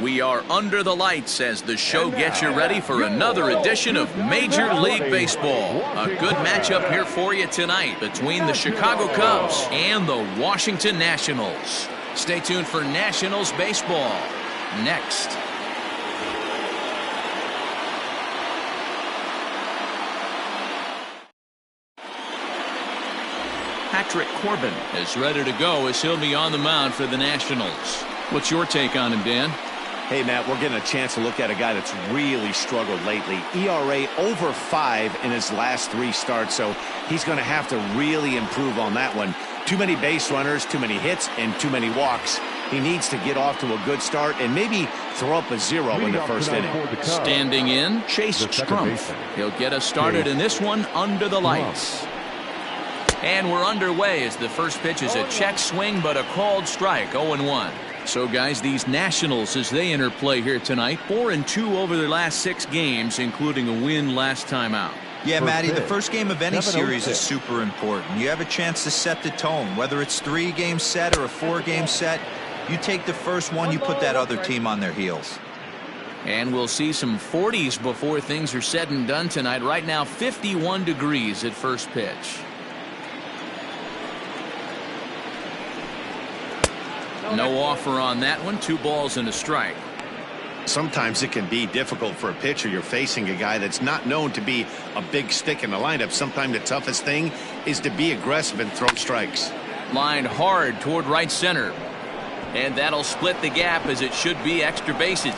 We are under the lights as the show gets you ready for another edition of Major League Baseball. A good matchup here for you tonight between the Chicago Cubs and the Washington Nationals. Stay tuned for Nationals baseball next. Patrick Corbin is ready to go as he'll be on the mound for the Nationals. What's your take on him, Dan? Hey, Matt, we're getting a chance to look at a guy that's really struggled lately. ERA over 5 in his last 3 starts, so he's going to have to really improve on that one. Too many base runners, too many hits, and too many walks. He needs to get off to a good start and maybe throw up a 0 in the first inning. Standing in, Chase Strumpf. He'll get us started in this one under the lights. And we're underway as the first pitch is a check swing, but a called strike, 0-1. So, guys, these Nationals, as they enter play here tonight, 4-2 over their last 6 games, including a win last time out. Yeah, Matty, the first game of any series is super important. You have a chance to set the tone, whether it's 3-game set or a 4-game set. You take the first one, you put that other team on their heels. And we'll see some 40s before things are said and done tonight. Right now, 51 degrees at first pitch. No offer on that one. 2 balls and a strike. Sometimes it can be difficult for a pitcher. You're facing a guy that's not known to be a big stick in the lineup. Sometimes the toughest thing is to be aggressive and throw strikes. Lined hard toward right center. And that'll split the gap as it should be extra bases.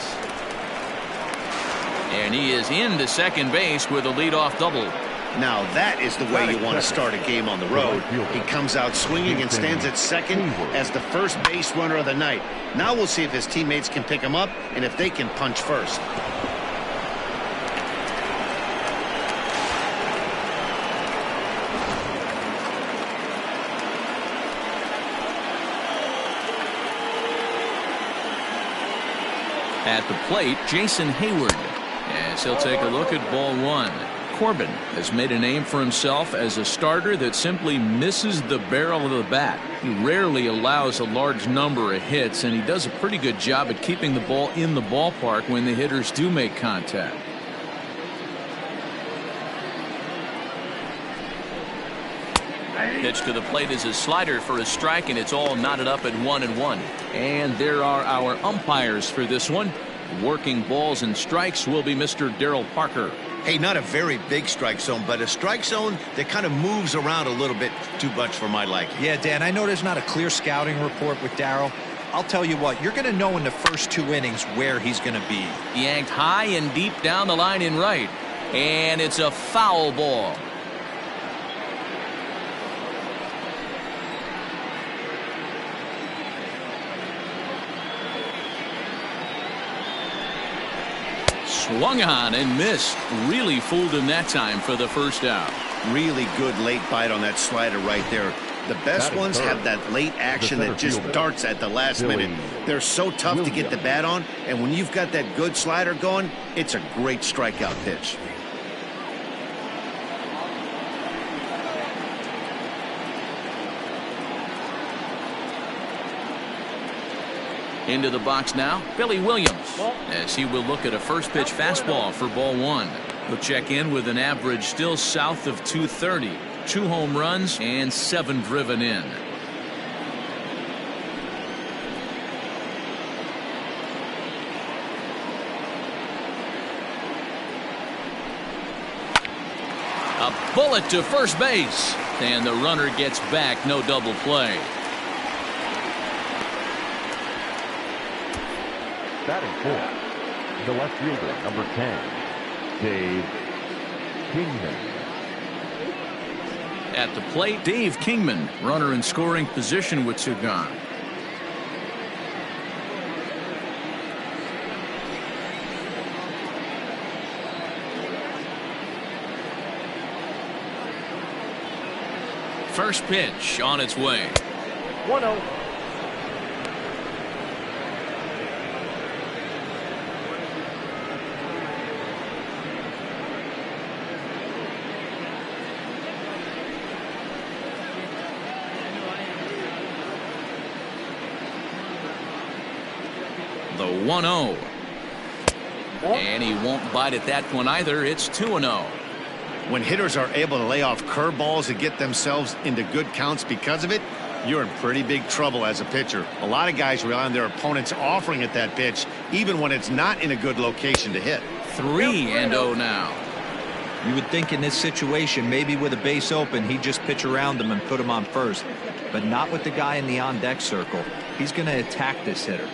And he is into second base with a leadoff double. Now that is the way you want to start a game on the road. He comes out swinging and stands at second as the first base runner of the night. Now we'll see if his teammates can pick him up and if they can punch first. At the plate, Jason Hayward, as he'll take a look at ball 1. Corbin has made a name for himself as a starter that simply misses the barrel of the bat. He rarely allows a large number of hits, and he does a pretty good job at keeping the ball in the ballpark when the hitters do make contact. Pitch to the plate is a slider for a strike, and it's all knotted up at 1-1. And there are our umpires for this one. Working balls and strikes will be Mr. Darryl Parker. Hey, not a very big strike zone, but a strike zone that kind of moves around a little bit too much for my liking. Yeah, Dan, I know there's not a clear scouting report with Darryl. I'll tell you what, you're going to know in the first 2 innings where he's going to be. Yanked high and deep down the line in right. And it's a foul ball. Swung on and missed. Really fooled him that time for the first out. Really good late bite on that slider right there. The best ones have that late action that just darts at the last minute. They're so tough to get the bat on, and when you've got that good slider going, it's a great strikeout pitch. Into the box now, Billy Williams, as he will look at a first pitch fastball for ball 1. He'll check in with an average still south of 230, 2 home runs and 7 driven in. A bullet to first base, and the runner gets back, no double play. Batting 4th, the left fielder, number 10, Dave Kingman. At the plate, Dave Kingman, runner in scoring position with 2 gone. First pitch on its way. 1-0. The 1-0. And he won't bite at that one either. It's 2-0. When hitters are able to lay off curveballs and get themselves into good counts because of it, you're in pretty big trouble as a pitcher. A lot of guys rely on their opponents offering at that pitch, even when it's not in a good location to hit. 3-0 now. You would think in this situation, maybe with a base open, he'd just pitch around him and put him on first. But not with the guy in the on-deck circle. He's going to attack this hitter.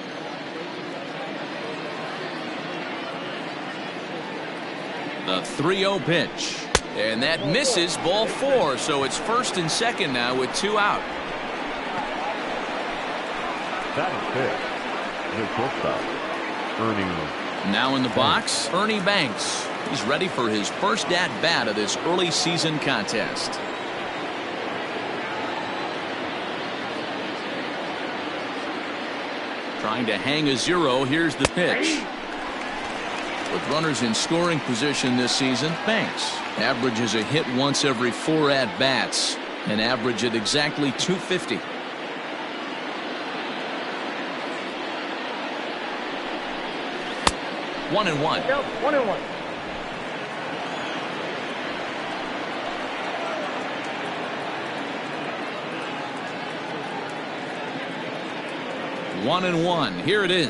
The 3-0 pitch. And that misses, ball 4. So it's first and second now with 2 out. Batting fifth, the shortstop, Ernie. Now in the box, Ernie Banks. He's ready for his first at-bat of this early season contest. Trying to hang a 0. Here's the pitch. With runners in scoring position this season, Banks averages a hit once every 4 at-bats, an average at exactly 250. One and one. Yep, 1-1. One and one. Here it is.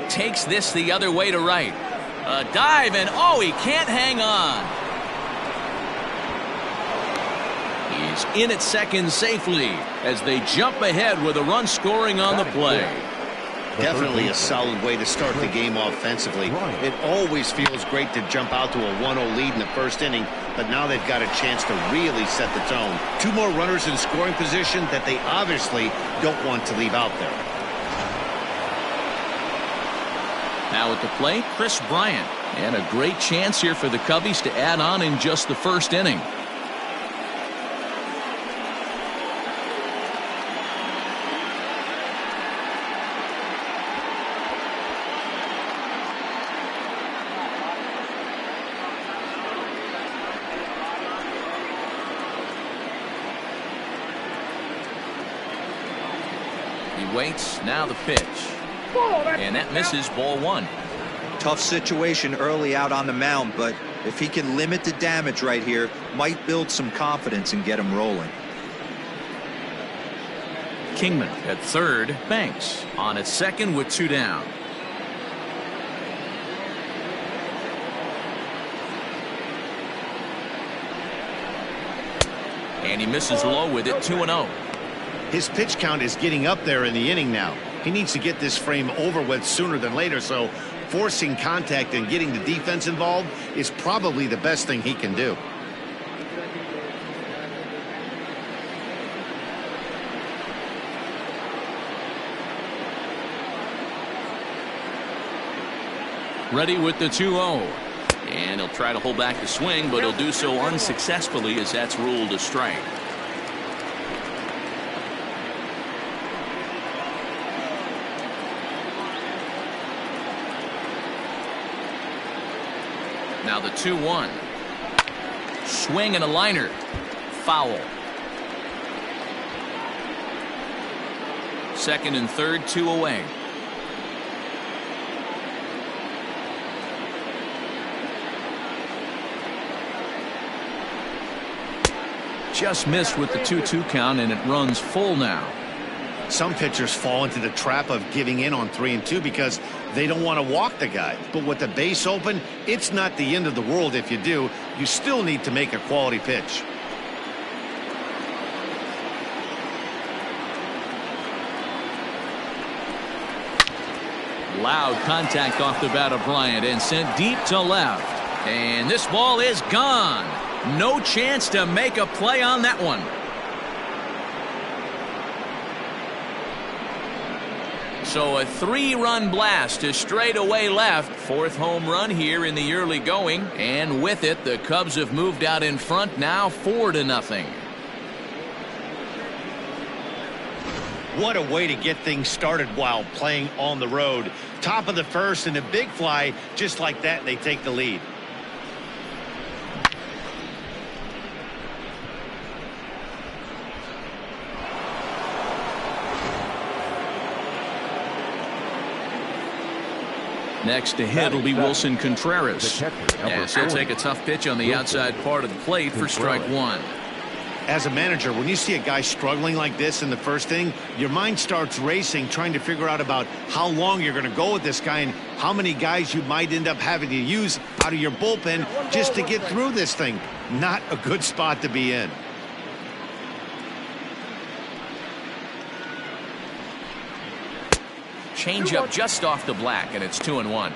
Takes this the other way to right. A dive, and oh, he can't hang on. He's in at second safely as they jump ahead with a run scoring on the play. Definitely a solid way to start the game offensively. It always feels great to jump out to a 1-0 lead in the first inning, but now they've got a chance to really set the tone. 2 more runners in scoring position that they obviously don't want to leave out there. Now at the plate, Chris Bryant. And a great chance here for the Cubbies to add on in just the first inning. He waits. Now the pitch. And that misses, ball 1. Tough situation early out on the mound, but if he can limit the damage right here, might build some confidence and get him rolling. Kingman at third. Banks on at second with 2 down. And he misses low with it. 2-0. His pitch count is getting up there in the inning now. He needs to get this frame over with sooner than later, so forcing contact and getting the defense involved is probably the best thing he can do. Ready with the 2-0. And he'll try to hold back the swing, but he'll do so unsuccessfully as that's ruled a strike. Now the 2-1. Swing and a liner. Foul. Second and third, 2 away. Just missed with the 2-2 count, and it runs full now. Some pitchers fall into the trap of giving in on 3-2 because they don't want to walk the guy. But with the base open, it's not the end of the world if you do. You still need to make a quality pitch. Loud contact off the bat of Bryant and sent deep to left. And this ball is gone. No chance to make a play on that one. So a 3-run blast to straightaway left. 4th home run here in the early going. And with it, the Cubs have moved out in front now 4-0. What a way to get things started while playing on the road. Top of the first and a big fly. Just like that, they take the lead. Next to hit will be Wilson Contreras. Yes, he'll take a tough pitch on the outside part of the plate for strike one. As a manager, when you see a guy struggling like this in the first inning, your mind starts racing, trying to figure out about how long you're going to go with this guy and how many guys you might end up having to use out of your bullpen just to get through this thing. Not a good spot to be in. Change up just off the black, and it's 2-1.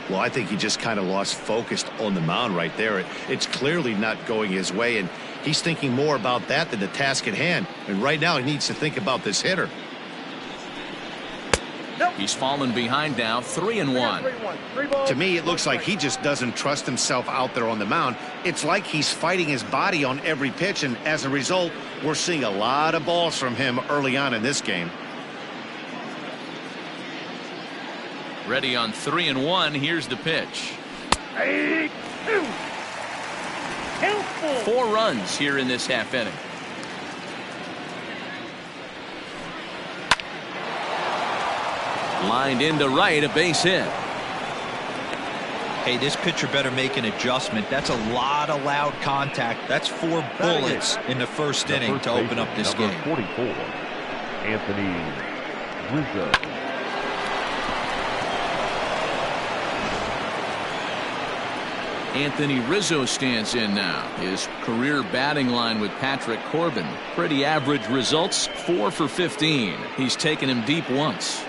Well, I think he just kind of lost focus on the mound right there. It's clearly not going his way, and he's thinking more about that than the task at hand. And right now he needs to think about this hitter. He's fallen behind now, 3-1. To me, it looks like he just doesn't trust himself out there on the mound. It's like he's fighting his body on every pitch, and as a result, we're seeing a lot of balls from him early on in this game. Ready on 3-1. Here's the pitch. 4 runs here in this half inning. Lined into right, a base hit. Hey, this pitcher better make an adjustment. That's a lot of loud contact. That's 4 bullets in the first inning to open up this game. 44, Anthony Rizzo. Anthony Rizzo stands in now. His career batting line with Patrick Corbin. Pretty average results, 4 for 15. He's taken him deep once.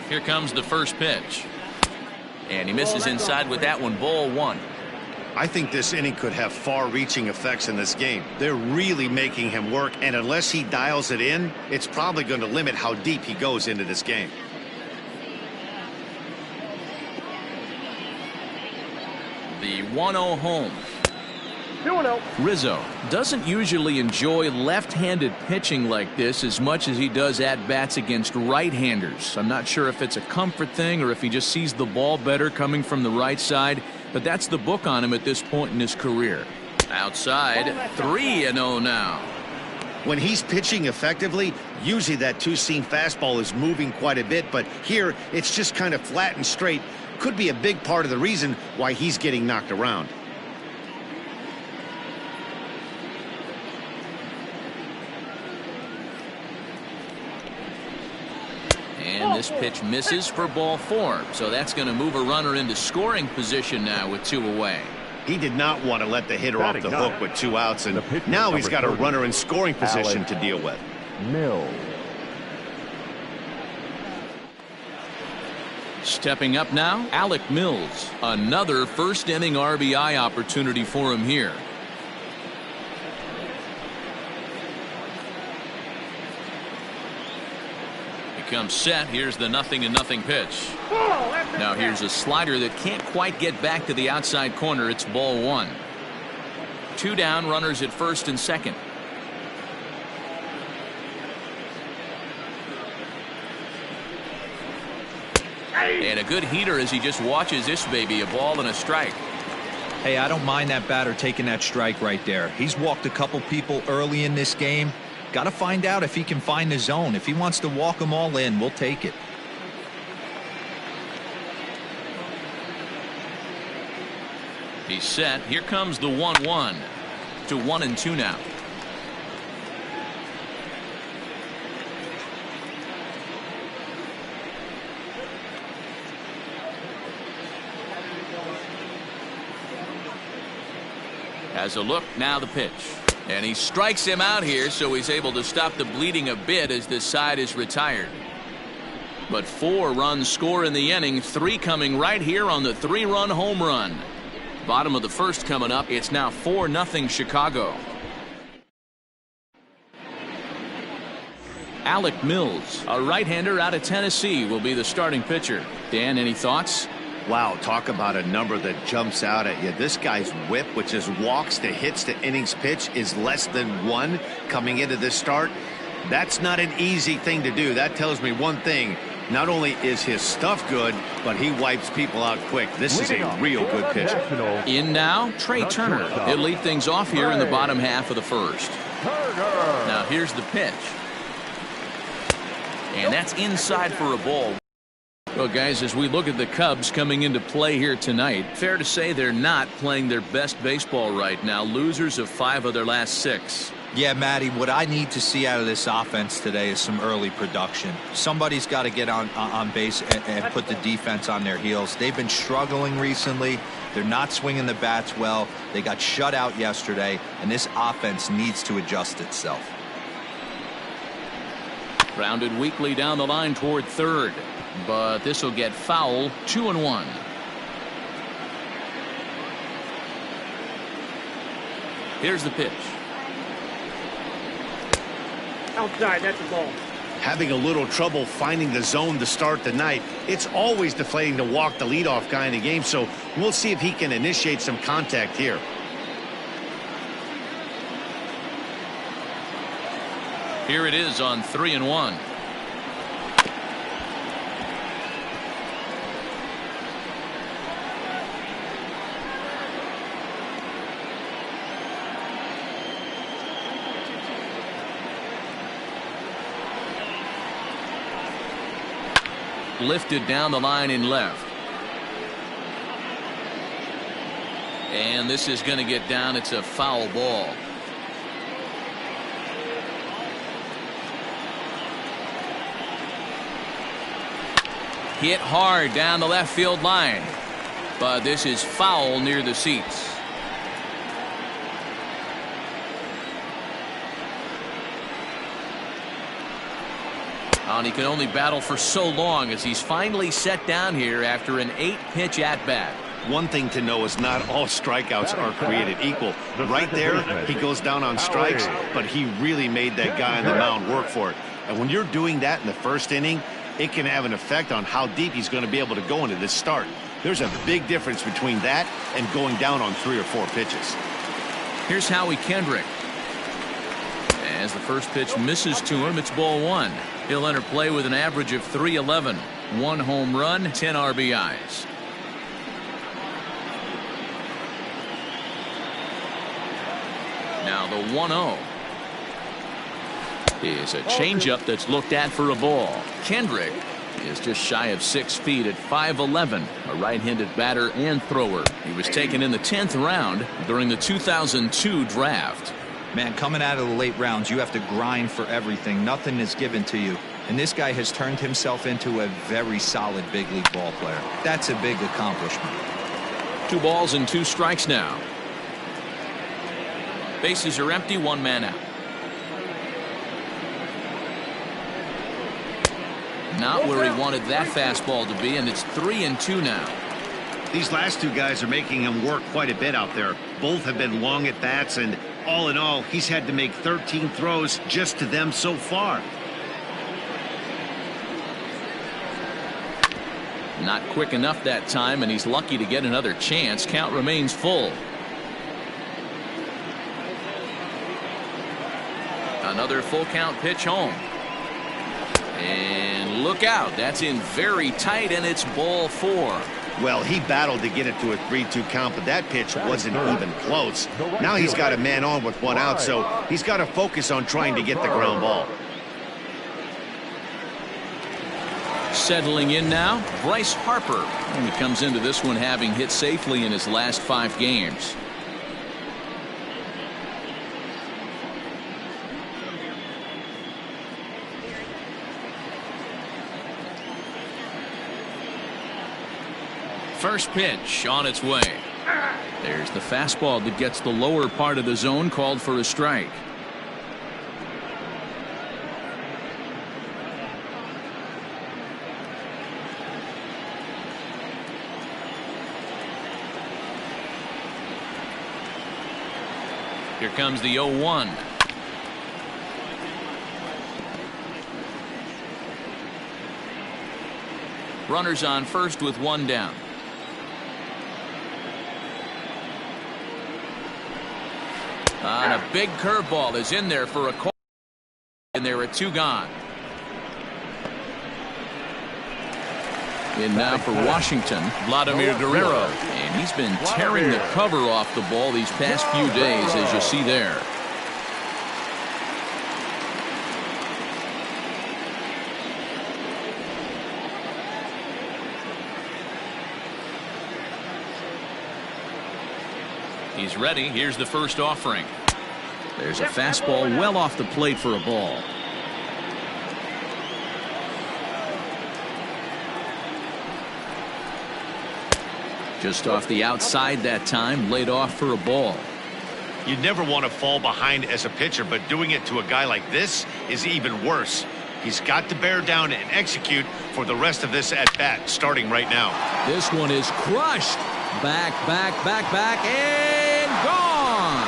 Here comes the first pitch. And he misses inside with that one. Ball 1. I think this inning could have far-reaching effects in this game. They're really making him work, and unless he dials it in, it's probably going to limit how deep he goes into this game. The 1-0 home. Rizzo doesn't usually enjoy left-handed pitching like this as much as he does at-bats against right-handers. I'm not sure if it's a comfort thing or if he just sees the ball better coming from the right side, but that's the book on him at this point in his career. Outside, 3-0 now. When he's pitching effectively, usually that two-seam fastball is moving quite a bit, but here it's just kind of flat and straight. Could be a big part of the reason why he's getting knocked around. And this pitch misses for ball 4. So that's going to move a runner into scoring position now with 2 away. He did not want to let the hitter off the hook with 2 outs, and now he's got a runner in scoring position to deal with. Mills. Stepping up now, Alec Mills. Another first inning RBI opportunity for him here. Comes set. Here's the 0-0 pitch. Now here's a slider that can't quite get back to the outside corner. It's ball 1. 2 down, runners at first and second. And a good heater as he just watches this baby. A ball and a strike. Hey, I don't mind that batter taking that strike right there. He's walked a couple people early in this game. Got to find out if he can find the zone. If he wants to walk them all in, we'll take it. He's set. Here comes the 1-1 to 1-2 now. Has a look. Now the pitch. And he strikes him out here, so he's able to stop the bleeding a bit as this side is retired. But 4 runs score in the inning, 3 coming right here on the 3-run home run. Bottom of the first coming up. It's now 4-0 Chicago. Alec Mills, a right-hander out of Tennessee, will be the starting pitcher. Dan, any thoughts? Wow, talk about a number that jumps out at you. This guy's whip, which is walks to hits to innings pitch, is less than 1 coming into this start. That's not an easy thing to do. That tells me one thing. Not only is his stuff good, but he wipes people out quick. This is a real good pitcher. In now, Trey Turner. He'll lead things off here in the bottom half of the first. Now here's the pitch. And that's inside for a ball. Well, guys, as we look at the Cubs coming into play here tonight, fair to say they're not playing their best baseball right now. Losers of 5 of their last 6. Yeah, Matty, what I need to see out of this offense today is some early production. Somebody's got to get on base and put the defense on their heels. They've been struggling recently. They're not swinging the bats well. They got shut out yesterday, and this offense needs to adjust itself. Grounded weakly down the line toward third, but this will get foul. 2-1. Here's the pitch. Outside, that's a ball. Having a little trouble finding the zone to start the night. It's always deflating to walk the leadoff guy in the game, so we'll see if he can initiate some contact here. Here it is on 3-1. Lifted down the line in left. And this is going to get down. It's a foul ball. Hit hard down the left field line, but this is foul near the seats. And he can only battle for so long as he's finally set down here after an 8-pitch at-bat. One thing to know is not all strikeouts are created equal. Right there, he goes down on strikes, but he really made that guy on the mound work for it. And when you're doing that in the first inning, it can have an effect on how deep he's going to be able to go into this start. There's a big difference between that and going down on 3 or 4 pitches. Here's Howie Kendrick. As the first pitch misses to him, it's ball 1. He'll enter play with an average of .311. 1 home run, 10 RBIs. Now the 1-0 is a changeup that's looked at for a ball. Kendrick is just shy of 6 feet at 5'11", a right-handed batter and thrower. He was taken in the 10th round during the 2002 draft. Man, coming out of the late rounds, you have to grind for everything. Nothing is given to you. And this guy has turned himself into a very solid big league ball player. That's a big accomplishment. 2 balls and 2 strikes now. Bases are empty, 1 man out. Not where he wanted that fastball to be, and it's 3-2 now. These last 2 guys are making him work quite a bit out there. Both have been long at bats, and all in all, he's had to make 13 throws just to them so far. Not quick enough that time, and he's lucky to get another chance. Count remains full. Another full count pitch home. And look out. That's in very tight, and it's ball 4. Well, he battled to get it to a 3-2 count, but that pitch wasn't even close. Now he's got a man on with 1 out, so he's got to focus on trying to get the ground ball. Settling in now, Bryce Harper. And he comes into this one having hit safely in his last 5 games. First pitch on its way. There's the fastball that gets the lower part of the zone, called for a strike. Here comes the 0-1. Runners on first with 1 down. And a big curveball is in there for a call. And there are 2 gone. In now for Washington, Vladimir Guerrero. And he's been tearing the cover off the ball these past few days, as you see there. He's ready. Here's the first offering. There's a fastball well off the plate for a ball. Just off the outside that time, laid off for a ball. You never want to fall behind as a pitcher, but doing it to a guy like this is even worse. He's got to bear down and execute for the rest of this at bat, starting right now. This one is crushed. Back, and gone.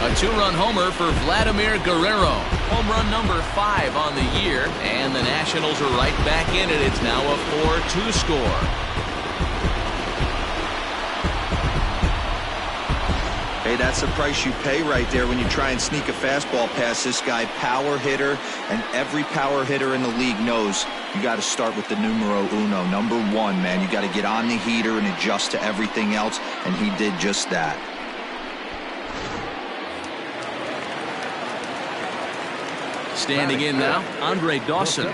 A two-run homer for Vladimir Guerrero. Home run number 5 on the year, and the Nationals are right back in it. It's now a 4-2 score. Hey, that's the price you pay right there when you try and sneak a fastball past this guy. Power hitter, and every power hitter in the league knows you got to start with the numero uno, number 1, man. You got to get on the heater and adjust to everything else, and he did just that. Standing in now, Dawson.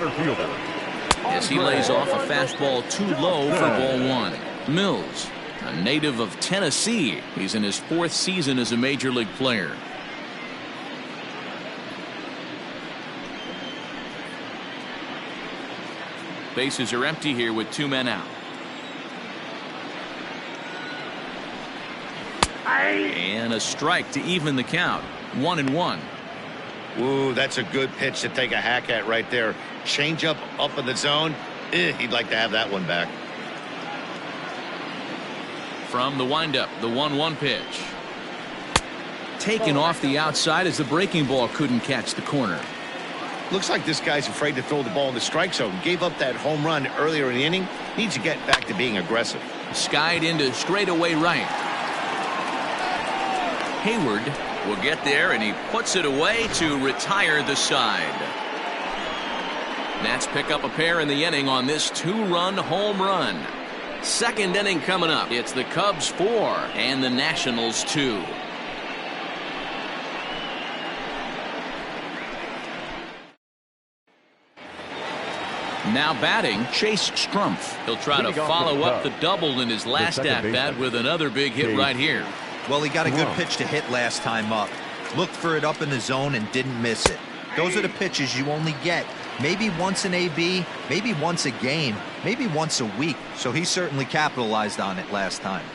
As he lays off a fastball too low for ball 1. Mills, a native of Tennessee. He's in his 4th season as a major league player. Bases are empty here with 2 men out. And a strike to even the count. 1-1. Ooh, that's a good pitch to take a hack at right there. Change up in the zone. He'd like to have that one back. From the windup, the 1-1 pitch. Taken off the outside as the breaking ball couldn't catch the corner. Looks like this guy's afraid to throw the ball in the strike zone. Gave up that home run earlier in the inning. Needs to get back to being aggressive. Skied into straightaway right. Hayward will get there, and he puts it away to retire the side. Nats pick up a pair in the inning on this 2-run home run. Second inning coming up. It's the Cubs 4 and the Nationals 2. Now batting, Chase Strumpf. He'll try to follow up the double in his last at-bat with another big hit right here. Well, he got a good pitch to hit last time up. Looked for it up in the zone and didn't miss it. Those are the pitches you only get maybe once an AB, maybe once a game, maybe once a week. So he certainly capitalized on it last time.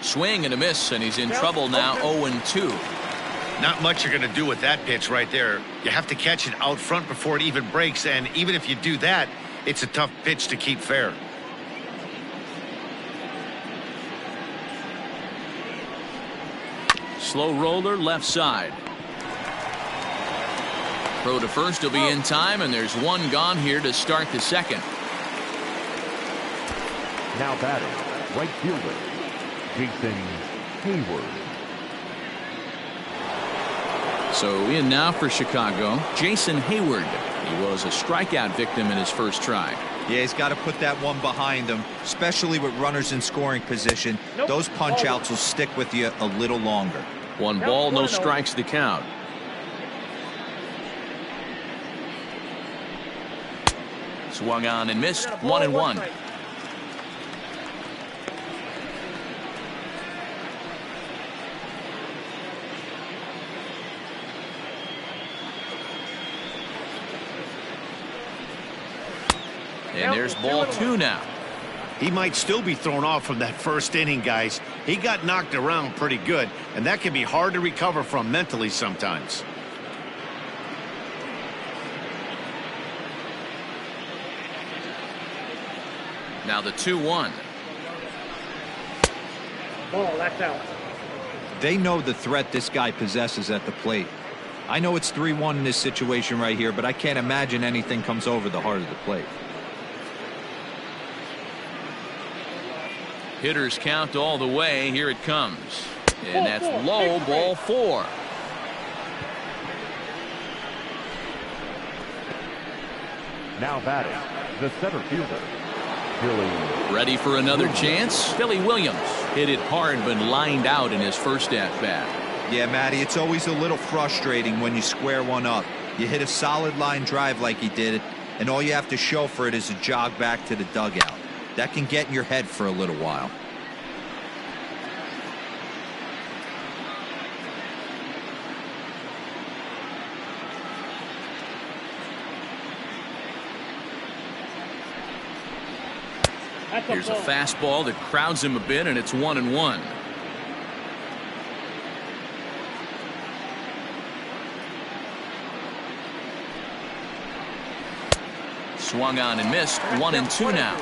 Swing and a miss, and he's in trouble now. 0-2. Not much you're going to do with that pitch right there. You have to catch it out front before it even breaks, and even if you do that, it's a tough pitch to keep fair. Slow roller left side. Throw to first will be in time, and there's one gone here to start the second. Now batting, right fielder, Jason Hayward. So in now for Chicago, Jason Hayward. He was a strikeout victim in his first try. Yeah, he's got to put that one behind him, especially with runners in scoring position. Those punch outs will stick with you a little longer. 1 ball, no strikes to count. Swung on and missed. 1-1. And there's ball 2 now. He might still be thrown off from that first inning, guys. He got knocked around pretty good, and that can be hard to recover from mentally sometimes. Now the 2-1. Ball, that's out. They know the threat this guy possesses at the plate. I know it's 3-1 in this situation right here, but I can't imagine anything comes over the heart of the plate. Hitters count all the way. Here it comes. And that's low, ball 4. Now batting, the center fielder, Billy. Ready for another chance? Billy Williams hit it hard but lined out in his first at-bat. Yeah, Matty, it's always a little frustrating when you square one up. You hit a solid line drive like he did, and all you have to show for it is a jog back to the dugout. That can get in your head for a little while. Here's a fastball that crowds him a bit, and it's 1-1. Swung on and missed. 1-2 now.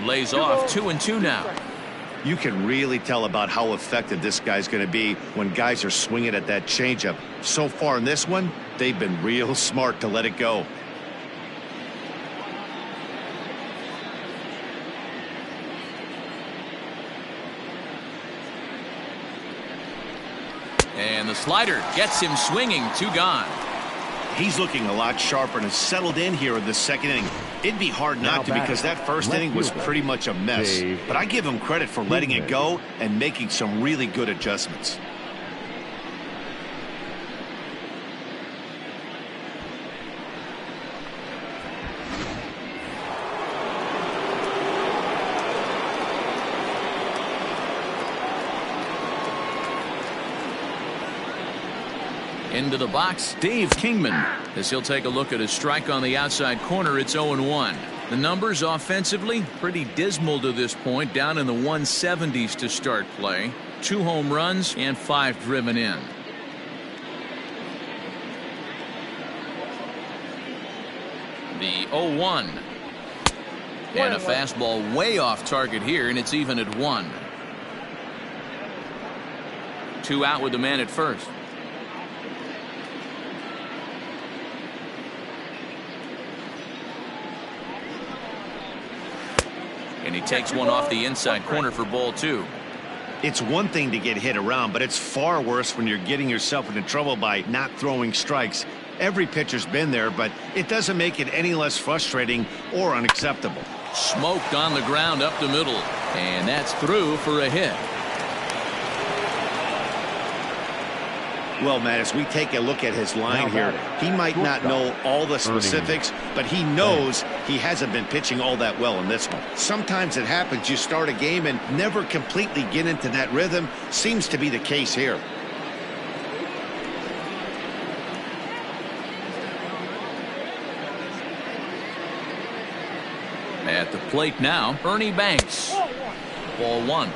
Lays off. 2-2 now. You can really tell about how effective this guy's going to be when guys are swinging at that changeup. So far in this one, they've been real smart to let it go. And the slider gets him swinging. 2 gone. He's looking a lot sharper and has settled in here in the second inning. It'd be hard not to, because that first inning was pretty much a mess. But I give him credit for letting it go and making some really good adjustments. Into the box, Dave Kingman, as he'll take a look at a strike on the outside corner. It's 0-1. The numbers offensively pretty dismal to this point, down in the 170s to start play. 2 home runs and 5 driven in. The 0-1. And a fastball way off target here, and it's even at 1. 2 out with the man at first. And he takes one off the inside corner for ball 2. It's one thing to get hit around, but it's far worse when you're getting yourself into trouble by not throwing strikes. Every pitcher's been there, but it doesn't make it any less frustrating or unacceptable. Smoked on the ground up the middle, and that's through for a hit. Well, Matt, as we take a look at his line here, he might not know all the specifics, but he knows he hasn't been pitching all that well in this one. Sometimes it happens. You start a game and never completely get into that rhythm. Seems to be the case here. At the plate now, Ernie Banks. Ball 1.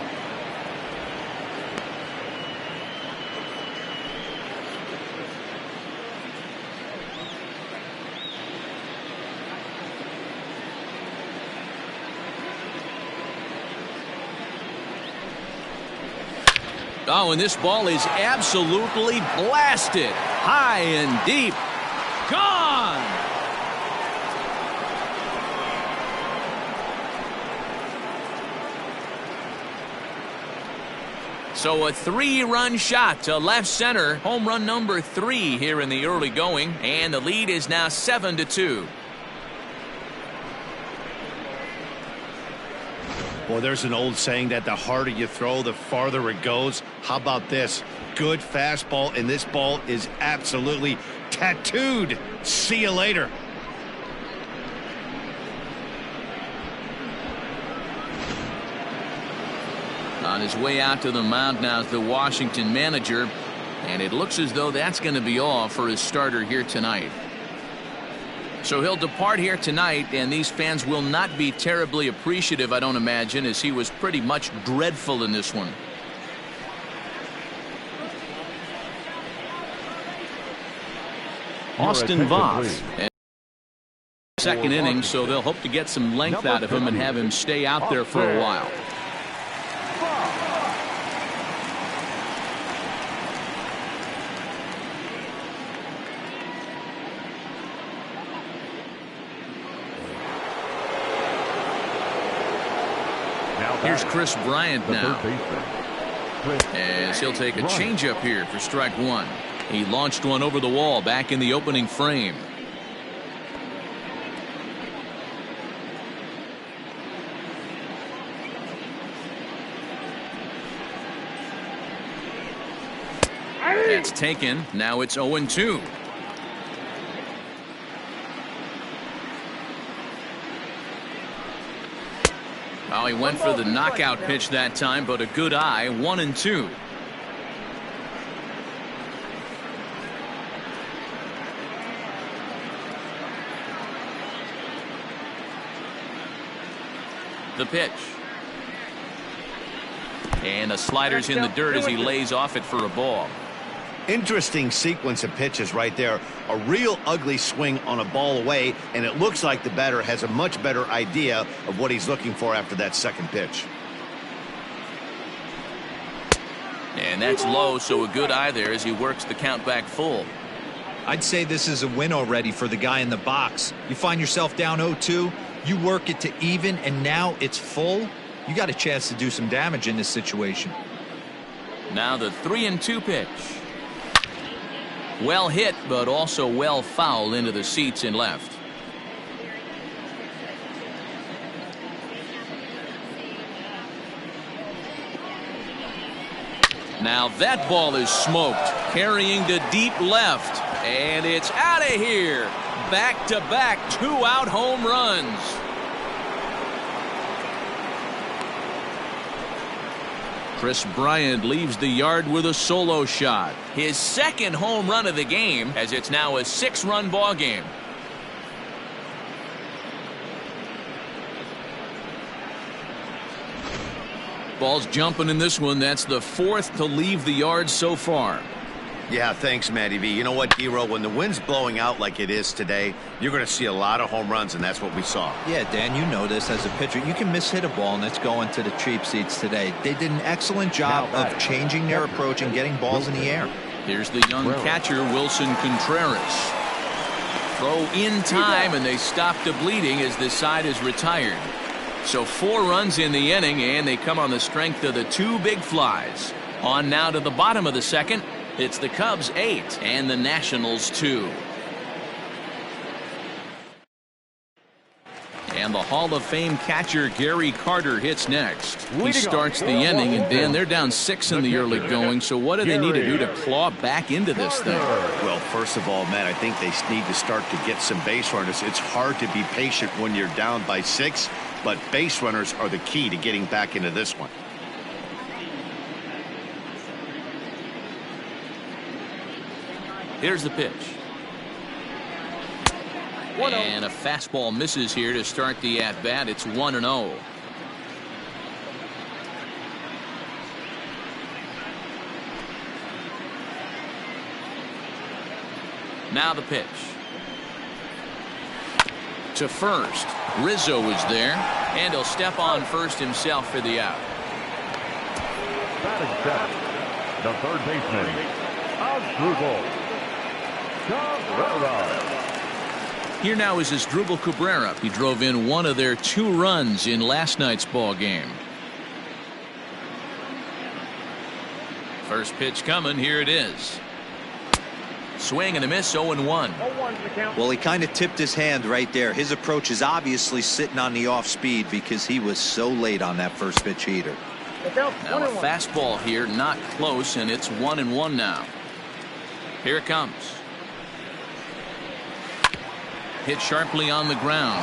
Oh, and this ball is absolutely blasted. High and deep. Gone! So a 3-run shot to left center. Home run number 3 here in the early going. And the lead is now 7-2. Well, there's an old saying that the harder you throw, the farther it goes. How about this? Good fastball, and this ball is absolutely tattooed. See you later. On his way out to the mound now is the Washington manager, and it looks as though that's going to be all for his starter here tonight. So he'll depart here tonight, and these fans will not be terribly appreciative, I don't imagine, as he was pretty much dreadful in this one. Austin Voth. Second inning, so they'll hope to get some length out of him and have him stay out there for a while. Here's Chris Bryant the now. third baseman, As he'll take a Bryant. changeup here for strike one. He launched one over the wall back in the opening frame. That's taken. Now it's 0-2. Oh, he went for the knockout pitch that time, but a good eye. 1-2. The pitch. And the slider's in the dirt as he lays off it for a ball. Interesting sequence of pitches right there. A real ugly swing on a ball away, and it looks like the batter has a much better idea of what he's looking for after that second pitch. And that's low, so a good eye there as he works the count back full. I'd say this is a win already for the guy in the box. You find yourself down 0-2, you work it to even, and now it's full. You got a chance to do some damage in this situation. Now the 3-2 pitch. Well hit, but also well fouled into the seats and left. Now that ball is smoked, carrying to deep left, and it's out of here. Back-to-back 2-out home runs. Chris Bryant leaves the yard with a solo shot. His second home run of the game, as it's now a 6-run ball game. Ball's jumping in this one. That's the 4th to leave the yard so far. Yeah, thanks, Matty V. You know what, D-Row? When the wind's blowing out like it is today, you're going to see a lot of home runs, and that's what we saw. Yeah, Dan, you know this as a pitcher. You can mishit a ball, and it's going to the cheap seats today. They did an excellent job of changing their approach and getting balls in the air. Here's the young catcher, Wilson Contreras. Throw in time, and they stop the bleeding as this side is retired. So 4 runs in the inning, and they come on the strength of the 2 big flies. On now to the bottom of the second. It's the Cubs 8 and the Nationals 2. And the Hall of Fame catcher Gary Carter hits next. He starts the inning, and Dan, they're down 6 in the early going, so what do they need to do to claw back into this thing? Well, first of all, Matt, I think they need to start to get some base runners. It's hard to be patient when you're down by 6, but base runners are the key to getting back into this one. Here's the pitch. And a fastball misses here to start the at-bat. It's 1-0. Now the pitch. To first. Rizzo is there, and he'll step on first himself for the out. Batting seventh, the third baseman, Asdrubal Cabrera. Here now is Asdrubal Cabrera. He drove in one of their 2 runs in last night's ball game. First pitch coming. Here it is. Swing and a miss. 0-1. Well, he kind of tipped his hand right there. His approach is obviously sitting on the off speed because he was so late on that first pitch heater. Now a fastball here, not close, and it's 1-1 now. Here it comes. Hit sharply on the ground.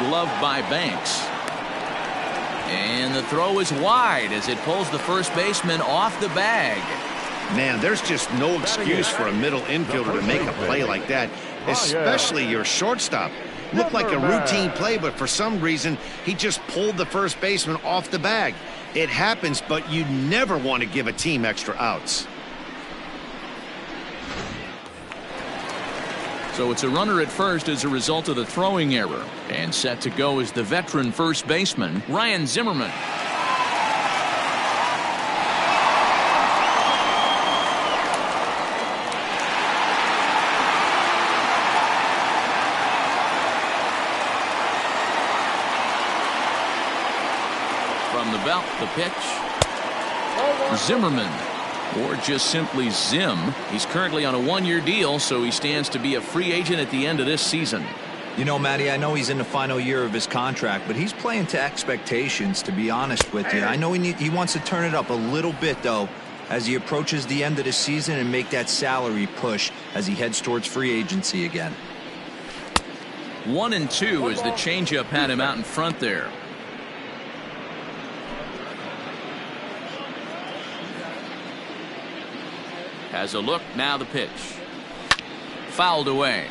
Gloved by Banks. And the throw is wide as it pulls the first baseman off the bag. Man, there's just no excuse for a middle infielder to make a play like that, especially your shortstop. Looked like a routine play, but for some reason, he just pulled the first baseman off the bag. It happens, but you never want to give a team extra outs. So it's a runner at first as a result of the throwing error. And set to go is the veteran first baseman, Ryan Zimmerman. From the belt, the pitch. Zimmerman, or just simply Zim. He's currently on a one-year deal, so he stands to be a free agent at the end of this season. You know, Matty, I know he's in the final year of his contract, but he's playing to expectations, to be honest with you. I know he wants to turn it up a little bit, though, as he approaches the end of the season and make that salary push as he heads towards free agency again. 1-2 as the changeup had him out in front there. Has a look, now the pitch. Fouled away.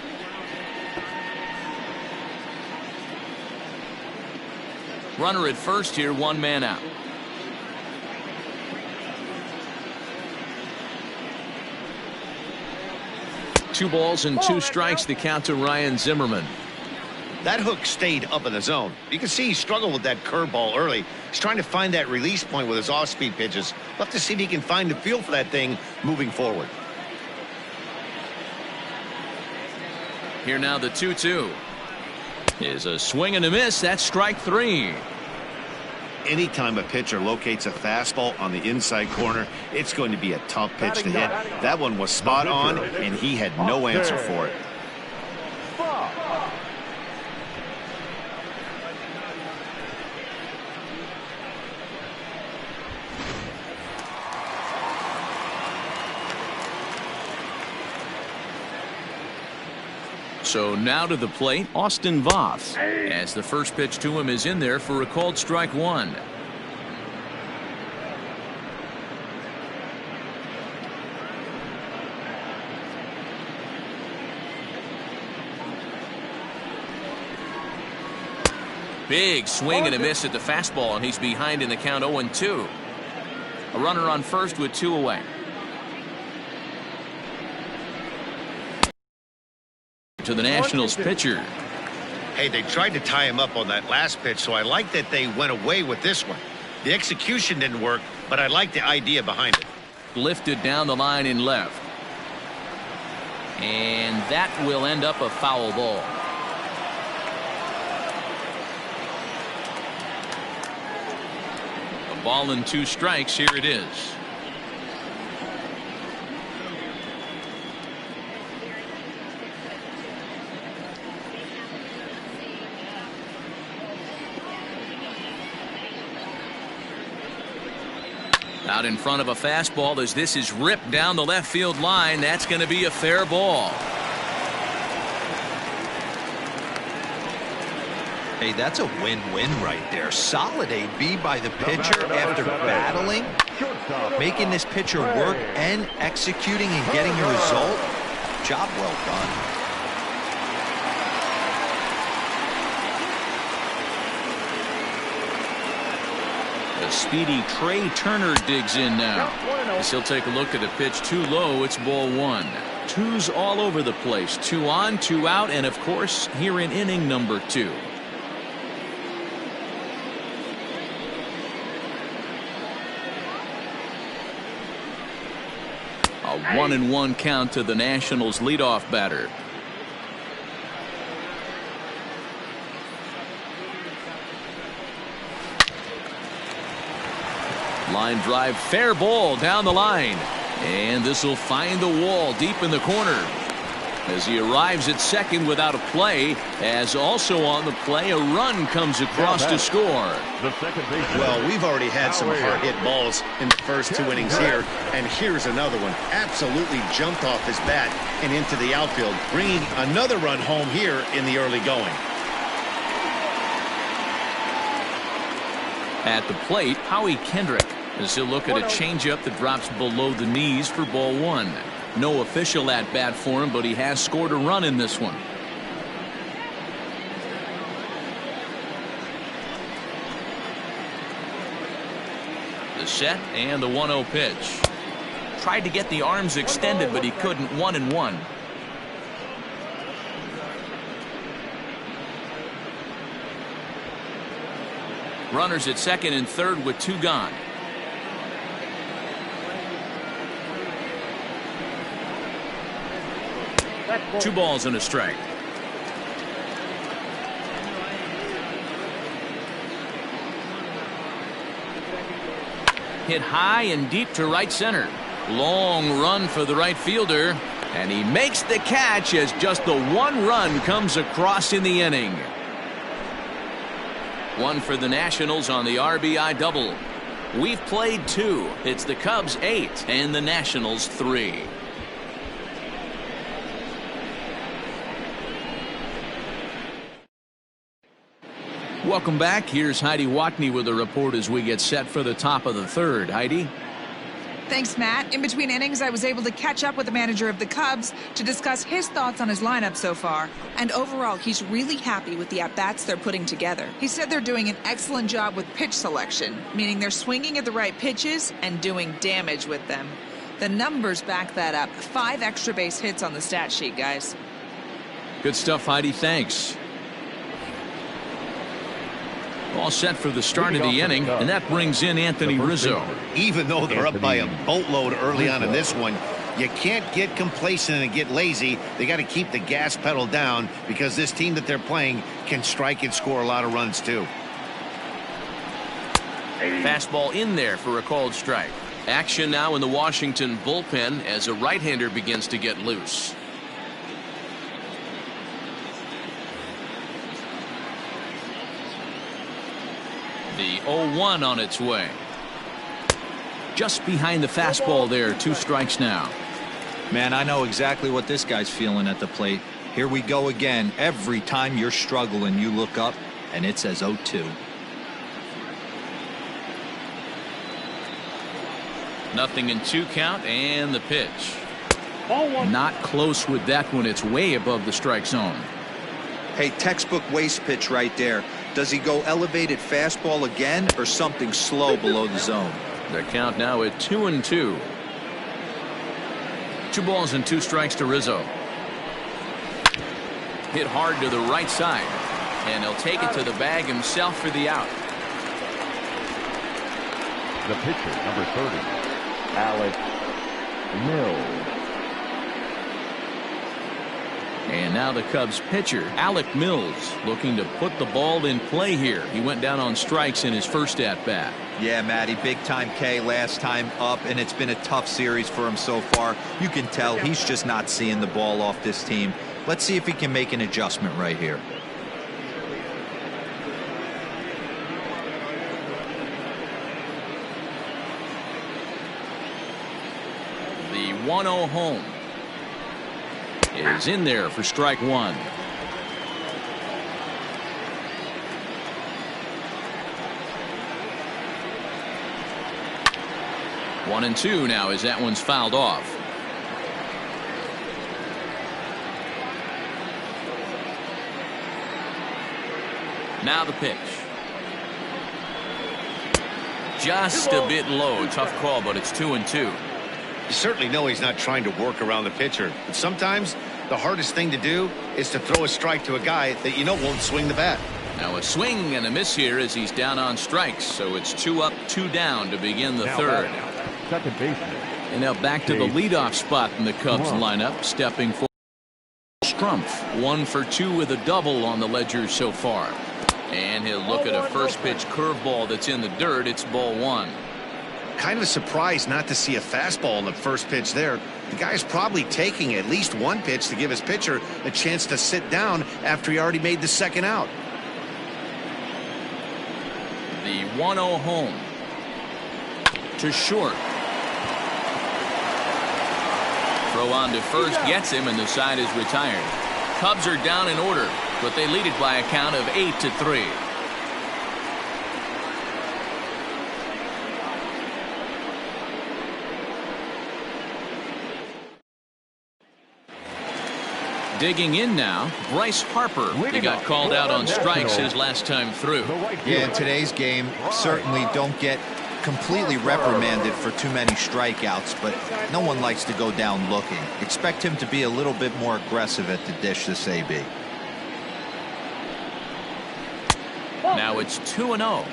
Runner at first here, one man out. Two balls and two strikes, the count to Ryan Zimmerman. That hook stayed up in the zone. You can see he struggled with that curveball early. He's trying to find that release point with his off-speed pitches. We'll have to see if he can find the feel for that thing moving forward. Here now the 2-2 is a swing and a miss. That's strike three. Anytime a pitcher locates a fastball on the inside corner, it's going to be a tough pitch to hit. That one was spot on, and he had no answer for it. So now to the plate, Austin Voth, as the first pitch to him is in there for a called strike one. Big swing and a miss at the fastball, and he's behind in the count 0-2. A runner on first with two away. To the Nationals pitcher. Hey, they tried to tie him up on that last pitch, so I like that they went away with this one. The execution didn't work, but I like the idea behind it. Lifted down the line in left. And that will end up a foul ball. A ball and two strikes. Here it is. Out in front of a fastball as this is ripped down the left field line. That's going to be a fair ball. Hey, that's a win-win right there. Solid AB by the pitcher after battling, making this pitcher work and executing and getting a result. Job well done. The speedy Trey Turner digs in now. As he'll take a look at a pitch too low. It's ball one. Twos all over the place. Two on, two out, and of course here in inning number two. A 1-1 count to the Nationals leadoff batter. Line drive, fair ball down the line, and this will find the wall deep in the corner as he arrives at second without a play. As also on the play, a run comes across to score. Well, we've already had some hard hit balls in the first two innings here, and here's another one. Absolutely jumped off his bat and into the outfield, bringing another run home here in the early going. At the plate, Howie Kendrick, as he'll look at a changeup that drops below the knees for ball one. No official at bat for him, but he has scored a run in this one. The set and the 1-0 pitch. Tried to get the arms extended, but he couldn't. 1-1. Runners at second and third with two gone. Two balls and a strike. Hit high and deep to right center. Long run for the right fielder. And he makes the catch as just the one run comes across in the inning. One for the Nationals on the RBI double. We've played 2. It's the Cubs 8 and the Nationals 3. Welcome back. Here's Heidi Watney with a report as we get set for the top of the third. Heidi? Thanks, Matt. In between innings, I was able to catch up with the manager of the Cubs to discuss his thoughts on his lineup so far. And overall, he's really happy with the at-bats they're putting together. He said they're doing an excellent job with pitch selection, meaning they're swinging at the right pitches and doing damage with them. The numbers back that up. 5 extra base hits on the stat sheet, guys. Good stuff, Heidi. Thanks. All set for the start of the inning, and that brings in Anthony Rizzo. Even though they're up by a boatload early on in this one, you can't get complacent and get lazy. They got to keep the gas pedal down because this team that they're playing can strike and score a lot of runs too. Fastball in there for a called strike. Action now in the Washington bullpen as a right-hander begins to get loose. The 0-1 on its way. Just behind the fastball there. 2 strikes now. Man, I know exactly what this guy's feeling at the plate. Here we go again. Every time you're struggling, you look up and it says 0-2. Nothing in 2 count and the pitch. Not close with that one. It's way above the strike zone. Hey, textbook waste pitch right there. Does he go elevated fastball again or something slow below the zone? The count now at 2-2. 2 balls and 2 strikes to Rizzo. Hit hard to the right side. And he'll take it to the bag himself for the out. The pitcher, number 30, Alec Mills. And now the Cubs pitcher, Alec Mills, looking to put the ball in play here. He went down on strikes in his first at-bat. Yeah, Matty, big-time K last time up, and it's been a tough series for him so far. You can tell he's just not seeing the ball off this team. Let's see if he can make an adjustment right here. The 1-0 home is in there for strike 1. One and 2 now as that one's fouled off. Now the pitch. Just a bit low. Tough call, but it's 2-2. You certainly know he's not trying to work around the pitcher, but sometimes the hardest thing to do is to throw a strike to a guy that you know won't swing the bat. Now a swing and a miss here as he's down on strikes, so it's 2 up, 2 down to begin the third. Second baseman. And now back to the leadoff spot in the Cubs lineup, stepping forward. Strumpf 1 for 2 with a double on the ledger so far. And he'll look at a first pitch curveball that's in the dirt. It's ball 1. Kind of surprised not to see a fastball in the first pitch there. The guy's probably taking at least 1 pitch to give his pitcher a chance to sit down after he already made the second out. The 1-0 home to short. Throw on to first gets him, and the side is retired. Cubs are down in order, but they lead it by a count of 8-3. Digging in now, Bryce Harper. He got called out on strikes his last time through. Yeah, in today's game, certainly don't get completely reprimanded for too many strikeouts, but no one likes to go down looking. Expect him to be a little bit more aggressive at the dish this AB. Now it's 2-0.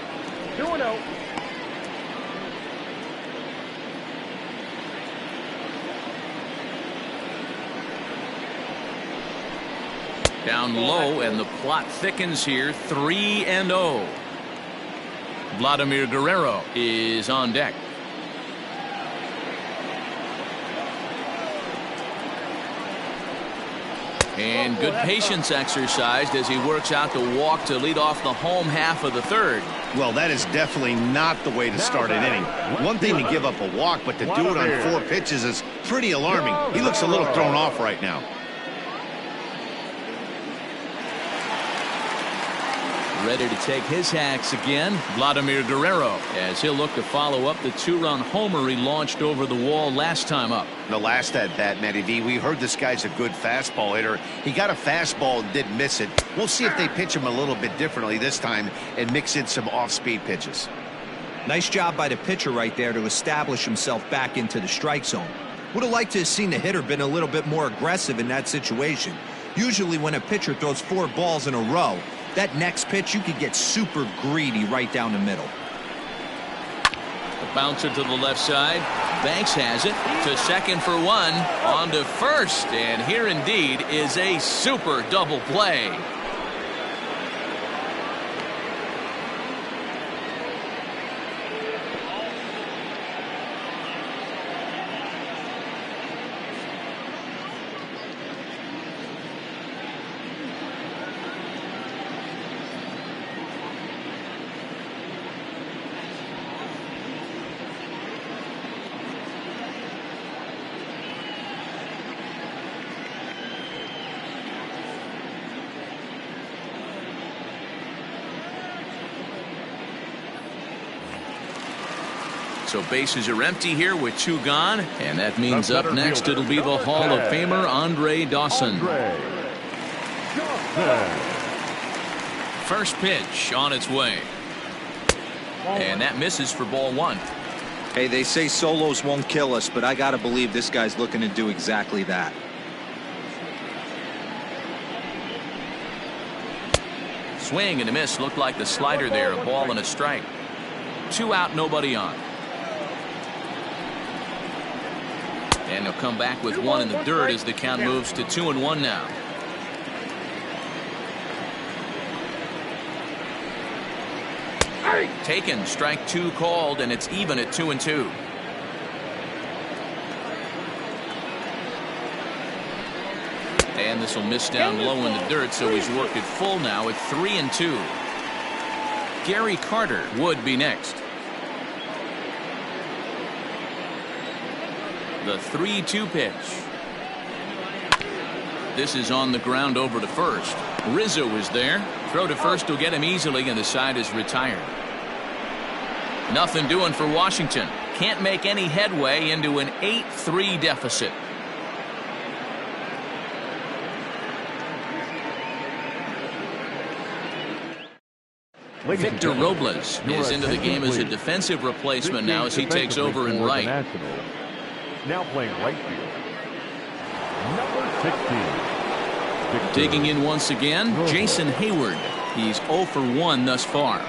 2-0. Down low, and the plot thickens here. 3-0. Vladimir Guerrero is on deck. And good patience exercised as he works out the walk to lead off the home half of the third. Well, that is definitely not the way to start an inning. One thing to give up a walk, but to do it on 4 pitches is pretty alarming. He looks a little thrown off right now. Ready to take his hacks again, Vladimir Guerrero, as he'll look to follow up the 2-run homer he launched over the wall last time up. The last at bat, Matty V, we heard this guy's a good fastball hitter. He got a fastball and didn't miss it. We'll see if they pitch him a little bit differently this time and mix in some off-speed pitches. Nice job by the pitcher right there to establish himself back into the strike zone. Would have liked to have seen the hitter been a little bit more aggressive in that situation. Usually when a pitcher throws 4 balls in a row, that next pitch you could get super greedy right down the middle. The bouncer to the left side. Banks has it to second for 1, on to first, and here indeed is a super double play. So bases are empty here with 2 gone, and that means up next it'll be the Hall of Famer Dawson. First pitch on its way, and that misses for ball 1. Hey, they say solos won't kill us, but I gotta believe this guy's looking to do exactly that. Swing and a miss. Looked like the slider there. A ball and a strike. 2 out, nobody on. And they'll come back with 1 in the dirt as the count moves to 2-1 now. Taken, strike 2 called, and it's even at 2-2. And this will miss down low in the dirt, so he's worked it full now at 3-2. Gary Carter would be next. The 3-2 pitch. This is on the ground over to first. Rizzo is there. Throw to first will get him easily, and the side is retired. Nothing doing for Washington. Can't make any headway into an 8-3 deficit. Victor Robles is into the game as a defensive replacement now as he takes over in right. Now playing right field, number 16. Digging in once again, Jason Hayward. He's 0 for 1 thus far.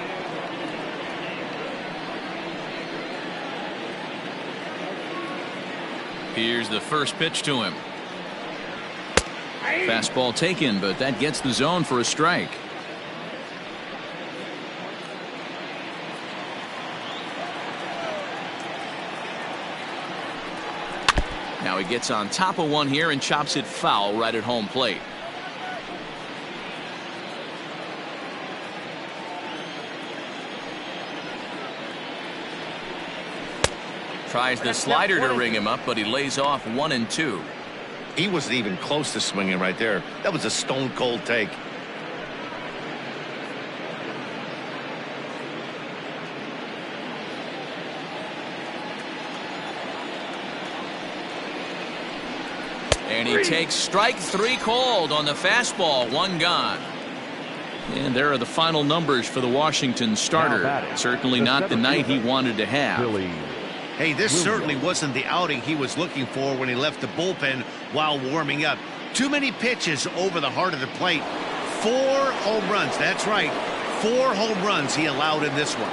Here's the first pitch to him. Fastball taken, but that gets the zone for a strike. Now he gets on top of one here and chops it foul right at home plate. Tries the slider to ring him up, but he lays off 1-2. He wasn't even close to swinging right there. That was a stone cold take. And he takes strike 3 called on the fastball. 1 gone. And there are the final numbers for the Washington starter. Certainly not the night he wanted to have. Hey, this certainly wasn't the outing he was looking for when he left the bullpen while warming up. Too many pitches over the heart of the plate. 4 home runs. That's right. 4 home runs he allowed in this one.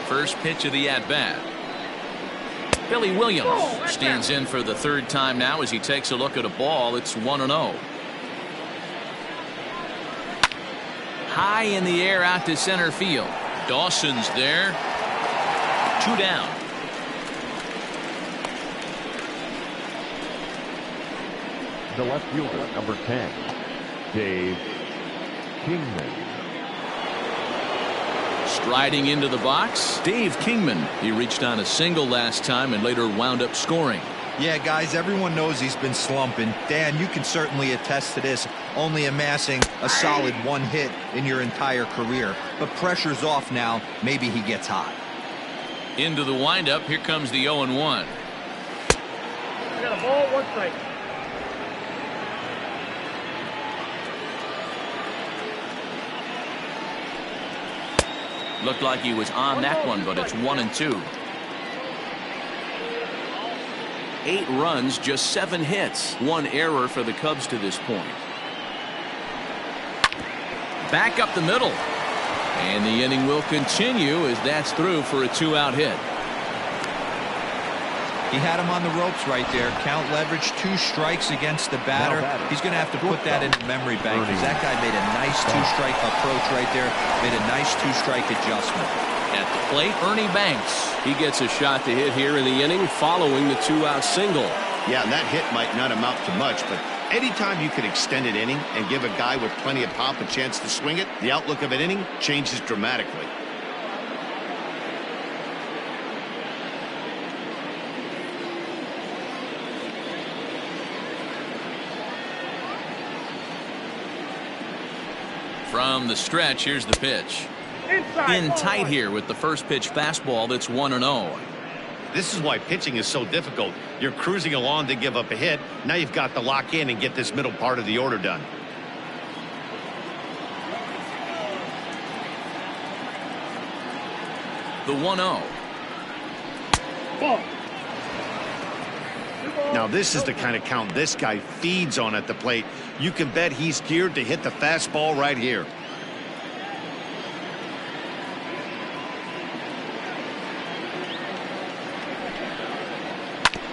First pitch of the at-bat. Billy Williams stands in for the 3rd time now as he takes a look at a ball. It's 1-0. High in the air out to center field. Dawson's there. 2 down. the left fielder, number 10, Dave Kingman. Striding into the box, Dave Kingman. He reached on a single last time and later wound up scoring. Yeah, guys, everyone knows he's been slumping. Dan, you can certainly attest to this, only amassing a solid 1 hit in your entire career. But pressure's off now. Maybe he gets hot. Into the windup. Here comes the 0-1. I got a ball, 1 strike. Looked like he was on that one, but it's 1-2. 8 runs, just 7 hits. 1 error for the Cubs to this point. Back up the middle. And the inning will continue as that's through for a 2-out hit. He had him on the ropes right there. Count leverage, 2 strikes against the batter. He's going to have to put that in the memory bank because that guy made a nice 2-strike approach right there. Made a nice 2-strike adjustment. At the plate, Ernie Banks. He gets a shot to hit here in the inning following the 2-out single. Yeah, and that hit might not amount to much, but anytime you can extend an inning and give a guy with plenty of pop a chance to swing it, the outlook of an inning changes dramatically. From the stretch, here's the pitch. In tight here with the first pitch fastball that's 1-0. This is why pitching is so difficult. You're cruising along to give up a hit. Now you've got to lock in and get this middle part of the order done. The 1-0. Now this is the kind of count this guy feeds on at the plate. You can bet he's geared to hit the fastball right here.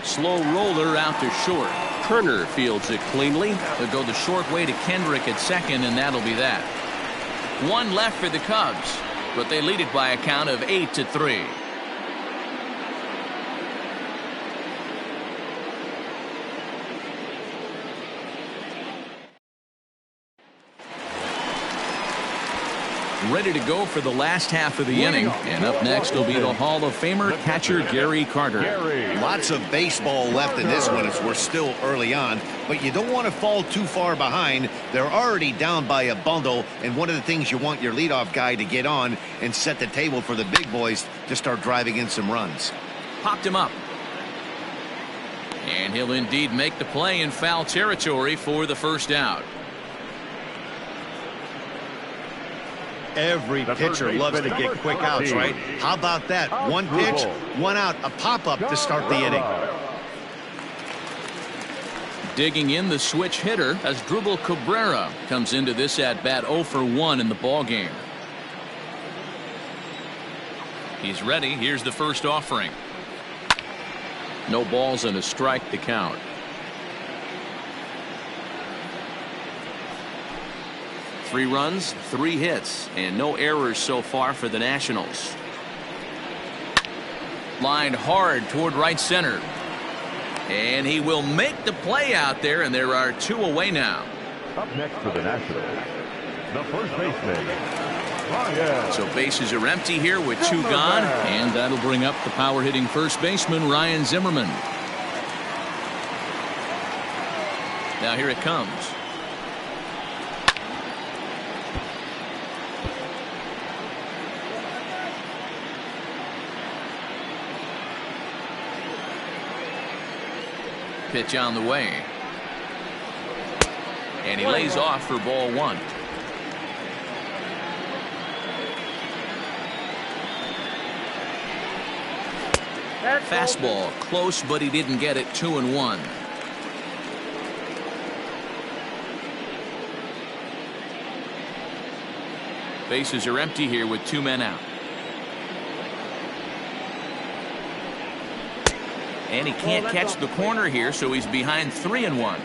Slow roller out to short. Turner fields it cleanly. They'll go the short way to Kendrick at second, and that'll be that. 1 left for the Cubs, but they lead it by a count of 8-3. Ready to go for the last half of the inning. And up next will be the Hall of Famer catcher Gary Carter. Lots of baseball left in this one as we're still early on, but you don't want to fall too far behind. They're already down by a bundle, and one of the things you want your leadoff guy to get on and set the table for the big boys to start driving in some runs. Popped him up. And he'll indeed make the play in foul territory for the first out. Every pitcher loves to get quick outs, right? How about that? 1 pitch, 1 out, a pop-up to start the inning. Digging in the switch hitter as Vladimir Guerrero comes into this at-bat 0 for 1 in the ballgame. He's ready. Here's the first offering. No balls and a strike to count. Three runs, 3 hits, and no errors so far for the Nationals. Lined hard toward right center. And he will make the play out there, and there are 2 away now. Up next for the Nationals, the first baseman, Bryant. So bases are empty here with 2 gone, and that'll bring up the power-hitting first baseman, Ryan Zimmerman. Now here it comes. Pitch on the way. And he lays off for ball 1. Fastball close, but he didn't get it. 2-1. Bases are empty here with 2 men out. And he can't catch the corner here, so he's behind 3-1.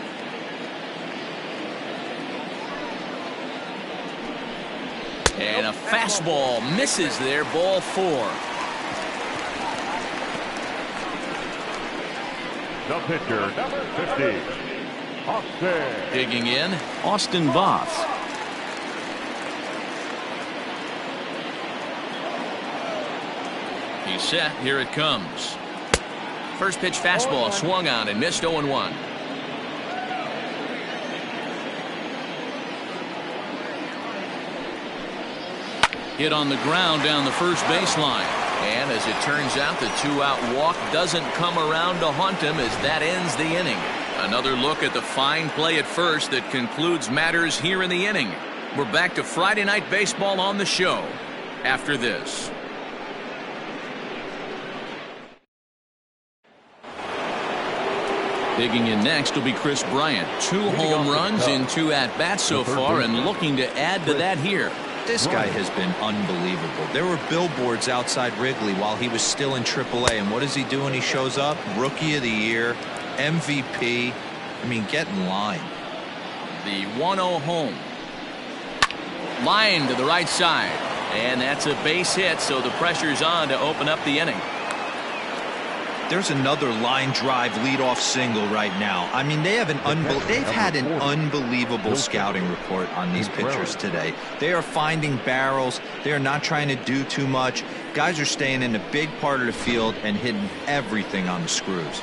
And a fastball misses there, ball 4. The pitcher, number 50, Digging in, Austin Voth. He's set. Here it comes. First pitch fastball swung on and missed. 0-1. Hit on the ground down the first baseline. And as it turns out, the two-out walk doesn't come around to haunt him as that ends the inning. Another look at the fine play at first that concludes matters here in the inning. We're back to Friday Night Baseball on the show after this. Digging in next will be Chris Bryant. 2 home runs in 2 at-bats so far and looking to add to that here. This guy has been unbelievable. There were billboards outside Wrigley while he was still in AAA, and what is he doing? He shows up, Rookie of the Year, MVP. I mean, get in line. The 1-0 home. Line to the right side, and that's a base hit, so the pressure's on to open up the inning. There's another line drive leadoff single right now. I mean, they've had an unbelievable scouting report on these pitchers today. They are finding barrels. They are not trying to do too much. Guys are staying in a big part of the field and hitting everything on the screws.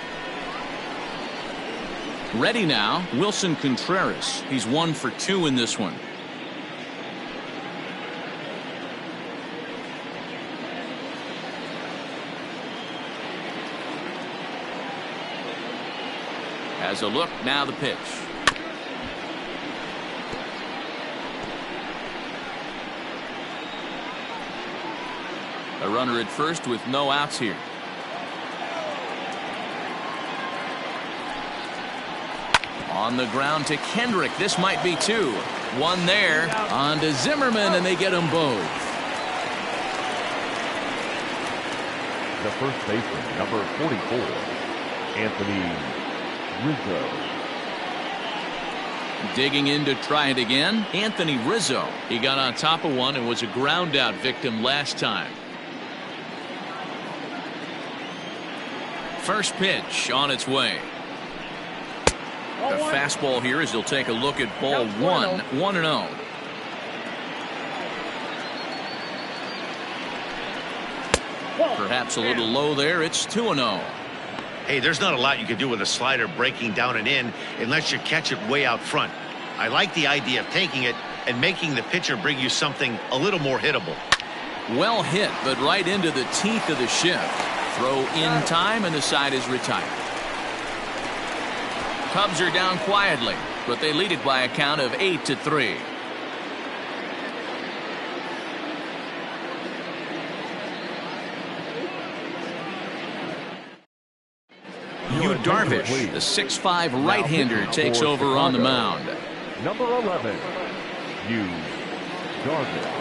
Ready now, Wilson Contreras. He's 1 for 2 in this one. As a look, now the pitch. A runner at first with no outs here. On the ground to Kendrick. This might be 2. 1 there. On to Zimmerman, and they get them both. The first baseman, number 44, Anthony Rizzo. Digging in to try it again, Anthony Rizzo. He got on top of one and was a ground out victim last time. First pitch on its way. A fastball here as he'll take a look at ball 1. 1-0. Perhaps a little low there. It's 2-0. Hey, there's not a lot you can do with a slider breaking down and in unless you catch it way out front. I like the idea of taking it and making the pitcher bring you something a little more hittable. Well hit, but right into the teeth of the shift. Throw in time, and the side is retired. Cubs are down quietly, but they lead it by a count of 8-3. Yu Darvish, the 6'5" right-hander, takes over on the mound. Number 11, Yu Darvish.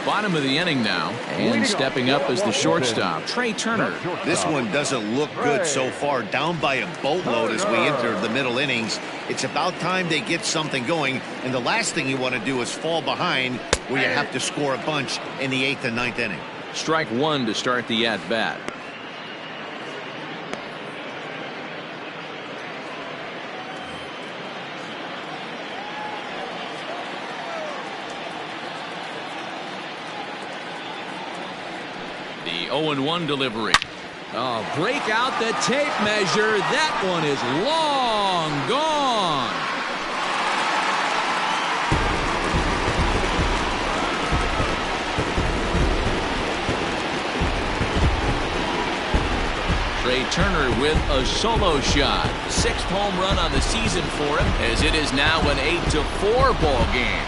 Bottom of the inning now, and stepping up as the shortstop, Trey Turner. This one doesn't look good so far. Down by a boatload as we enter the middle innings. It's about time they get something going, and the last thing you want to do is fall behind where you have to score a bunch in the 8th and 9th inning. Strike 1 to start the at-bat. The 0-1 delivery. Oh, break out the tape measure. That one is long gone. Trey Turner with a solo shot. 6th home run on the season for him, as it is now an 8-4 ball game.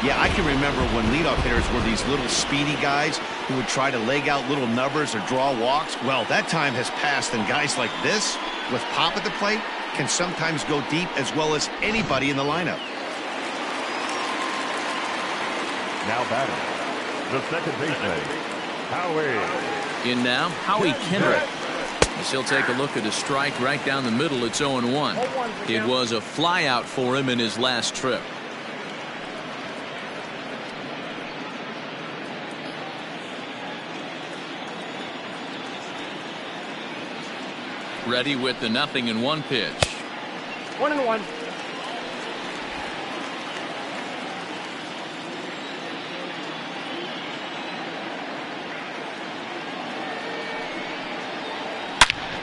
Yeah, I can remember when leadoff hitters were these little speedy guys who would try to leg out little numbers or draw walks. Well, that time has passed, and guys like this, with pop at the plate, can sometimes go deep as well as anybody in the lineup. Now batting, the second baseman, Howie. In now, Howie Kendrick. As he'll take a look at a strike right down the middle. It's 0-1. It was a flyout for him in his last trip. Ready with the 0-1 pitch. 1-1.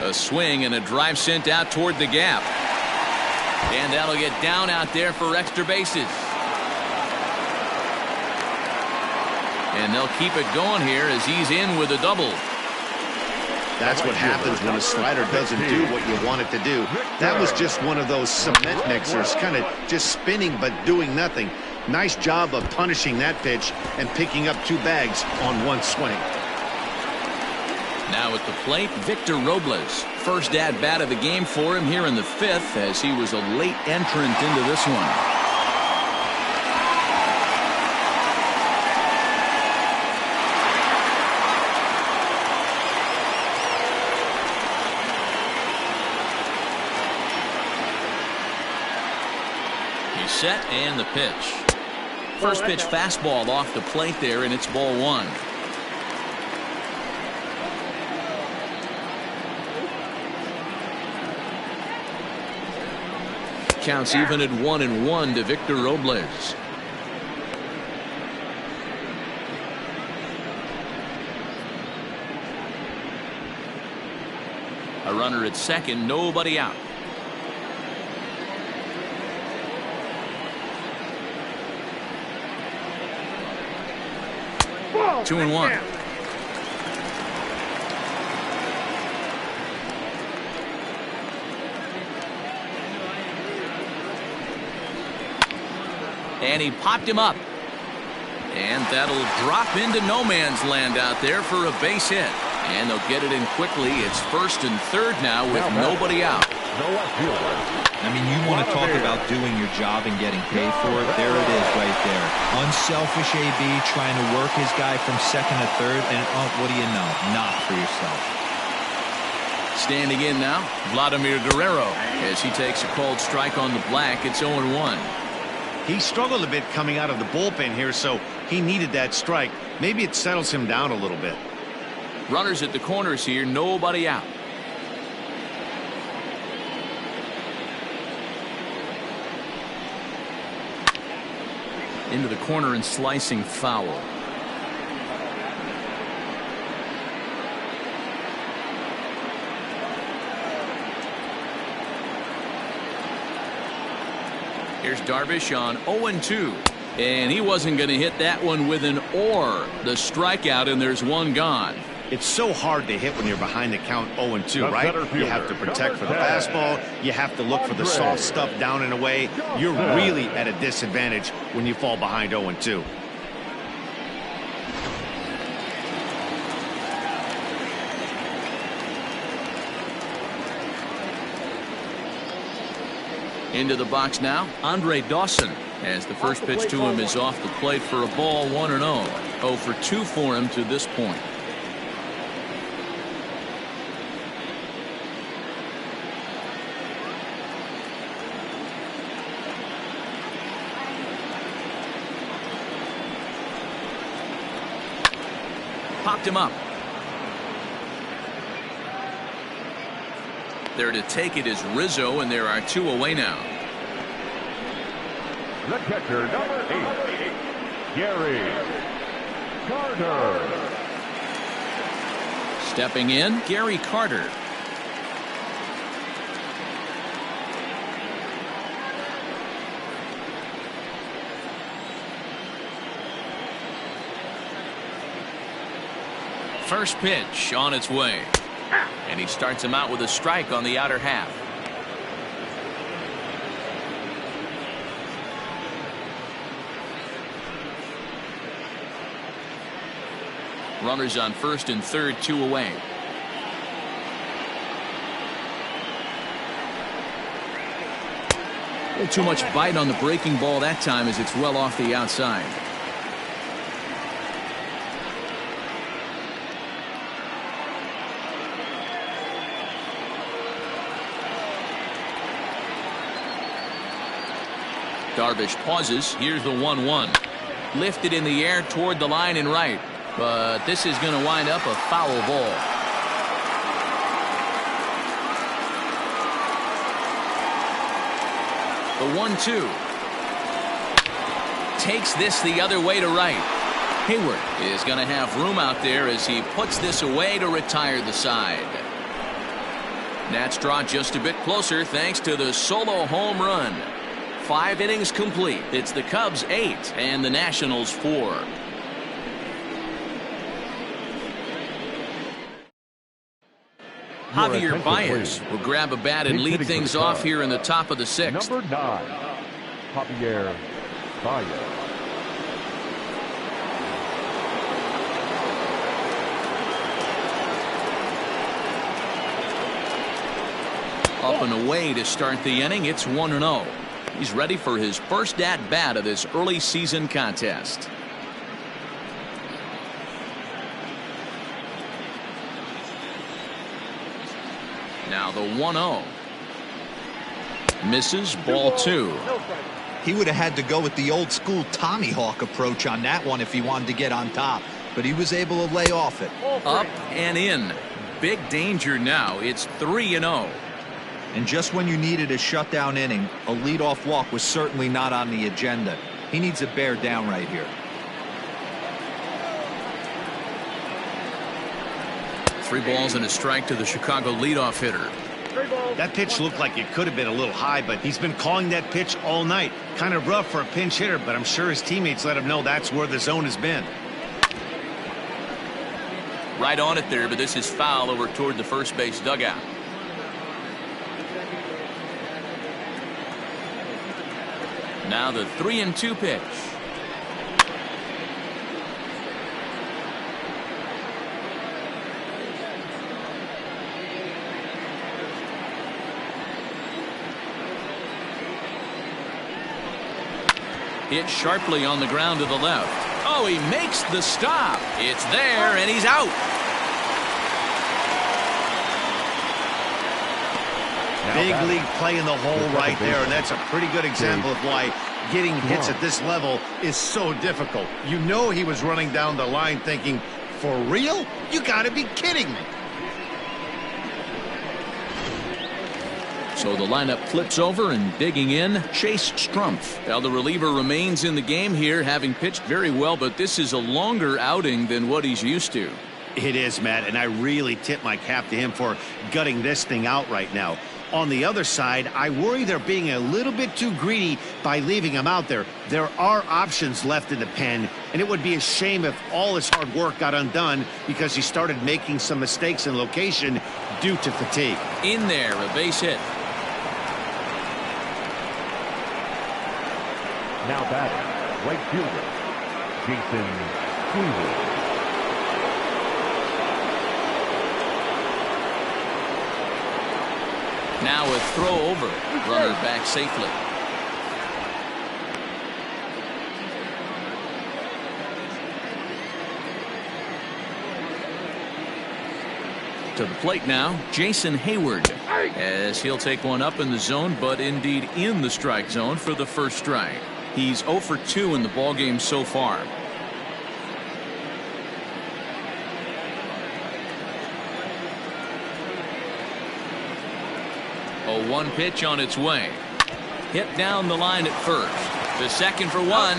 A swing and a drive sent out toward the gap. And that'll get down out there for extra bases. And they'll keep it going here as he's in with a double. That's what happens when a slider doesn't do what you want it to do. That was just one of those cement mixers, kind of just spinning but doing nothing. Nice job of punishing that pitch and picking up 2 bags on 1 swing. Now at the plate, Victor Robles. First at bat of the game for him here in the 5th, as he was a late entrant into this one. He's set and the pitch. First pitch fastball off the plate there, and it's ball 1. Counts even at 1-1 to Victor Robles. A runner at second, nobody out. Whoa, 2-1. And he popped him up. And that'll drop into no man's land out there for a base hit. And they'll get it in quickly. It's 1st and 3rd now with nobody out. I mean, you want to talk about doing your job and getting paid for it. There it is right there. Unselfish AB trying to work his guy from 2nd to 3rd. And what do you know? Knock for yourself. Standing in now, Vladimir Guerrero, as he takes a called strike on the black. It's 0-1. He struggled a bit coming out of the bullpen here, so he needed that strike. Maybe it settles him down a little bit. Runners at the corners here, nobody out. Into the corner and slicing foul. Here's Darvish on 0-2. And he wasn't going to hit that one with an or. The strikeout, and there's one gone. It's so hard to hit when you're behind the count 0-2, right? You have to protect for the fastball. You have to look for the soft stuff down and away. You're really at a disadvantage when you fall behind 0-2. Into the box now, Dawson, as the first pitch to him is off the plate for a ball, 1-0. 0 for 2 for him to this point. Popped him up. There to take it is Rizzo, and there are 2 away now. The catcher, number 8, Gary Carter. Stepping in, Gary Carter. First pitch on its way. And he starts him out with a strike on the outer half. Runners on 1st and 3rd, 2 away. A little too much bite on the breaking ball that time, as it's well off the outside. Darvish pauses. Here's the 1-1. Lifted in the air toward the line and right. But this is going to wind up a foul ball. The 1-2. Takes this the other way to right. Hayward is going to have room out there as he puts this away to retire the side. Nats draw just a bit closer thanks to the solo home run. 5 innings complete. It's the Cubs 8 and the Nationals 4. Javier Baez will grab a bat and lead things off here in the top of the 6th. Number 9, Javier Baez. Up and away to start the inning. It's 1-0. He's ready for his first at-bat of this early season contest. Now the 1-0. Misses, ball 2. He would have had to go with the old school Tommy Hawk approach on that one if he wanted to get on top, but he was able to lay off it. Up and in. Big danger now. It's 3-0. And just when you needed a shutdown inning, a leadoff walk was certainly not on the agenda. He needs to bear down right here. 3 balls and a strike to the Chicago leadoff hitter. That pitch looked like it could have been a little high, but he's been calling that pitch all night. Kind of rough for a pinch hitter, but I'm sure his teammates let him know that's where the zone has been. Right on it there, but this is foul over toward the first base dugout. Now the 3-2 pitch. Hit sharply on the ground to the left. Oh, he makes the stop. It's there, and he's out. Big league play in the hole right there, and that's a pretty good example of why getting hits at this level is so difficult. You know he was running down the line thinking, for real? You gotta be kidding me. So the lineup flips over, and digging in, Chase Strumpf. Now the reliever remains in the game here, having pitched very well, but this is a longer outing than what he's used to. It is, Matt, and I really tip my cap to him for gutting this thing out right now. On the other side, I worry they're being a little bit too greedy by leaving him out there. There are options left in the pen, and it would be a shame if all his hard work got undone because he started making some mistakes in location due to fatigue. In there, a base hit. Now batting, right fielder, Jason Hayward. Now a throw over. Runner back safely. To the plate now, Jason Hayward, as he'll take one up in the zone, but indeed in the strike zone for the first strike. He's 0 for 2 in the ballgame so far. A 1 pitch on its way. Hit down the line at first. The second for 1.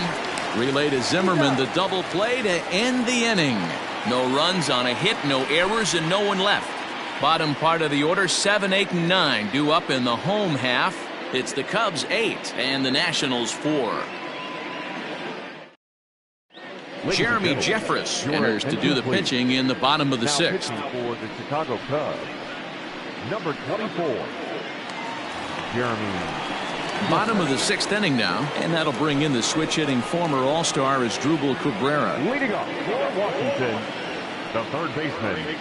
Relay to Zimmerman, the double play to end the inning. No runs on a hit, no errors, and no one left. Bottom part of the order, 7, 8, and 9 due up in the home half. It's the Cubs 8 and the Nationals 4. Jeremy Jeffress enters to do the pitching in the bottom of the 6th. For the Chicago Cubs, number 24, Jeremy. Bottom of the 6th inning now, and that'll bring in the switch-hitting former All-Star Asdrubal Cabrera. Leading off for Washington, the third baseman,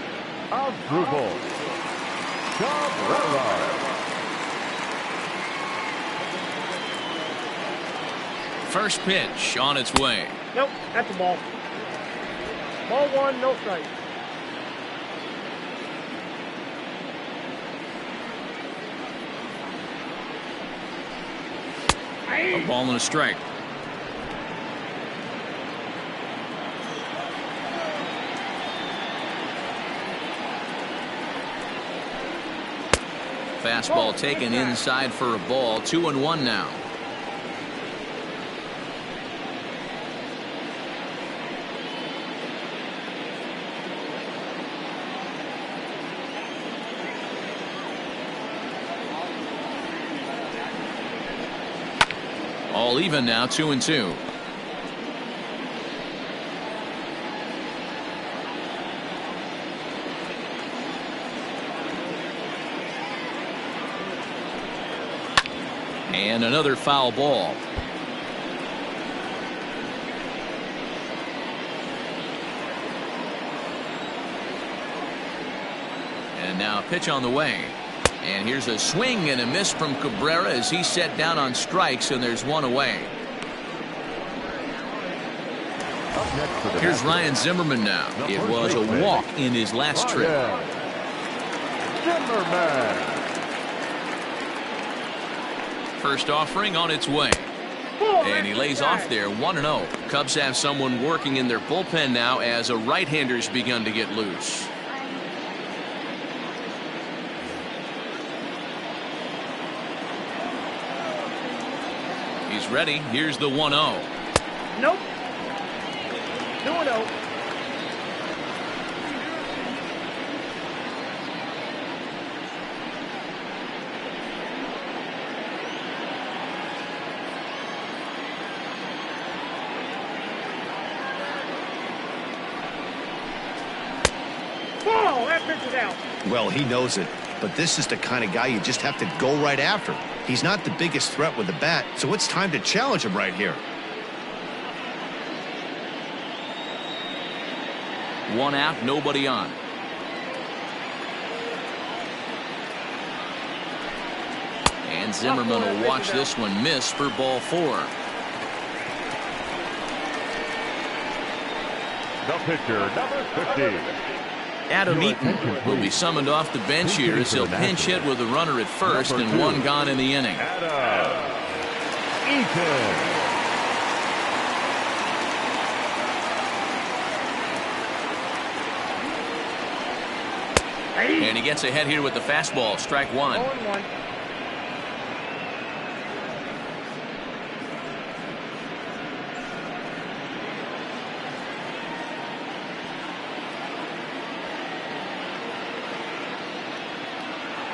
Asdrubal Cabrera. First pitch on its way. Nope, that's a ball. Ball 1, no strike. A ball and a strike. Fastball taken inside for a ball. 2-1 now. All even now, 2-2. And another foul ball. And now a pitch on the way. And here's a swing and a miss from Cabrera as he's set down on strikes, and there's one away. Here's Ryan Zimmerman now. It was a walk in his last trip. Zimmerman. First offering on its way. And he lays off there, 1-0. Cubs have someone working in their bullpen now as a right-hander's begun to get loose. He's ready. Here's the 1-0. Nope. 2-0. Ball. That pitch is out. Well, he knows it, but this is the kind of guy you just have to go right after. He's not the biggest threat with the bat, so it's time to challenge him right here. One out, nobody on. And Zimmerman will watch this one miss for ball 4. The pitcher, number 50. Adam Eaton will be summoned off the bench here as he'll pinch hit with a runner at first and one gone in the inning. Adam Eaton. And he gets ahead here with the fastball. Strike one. 0-1.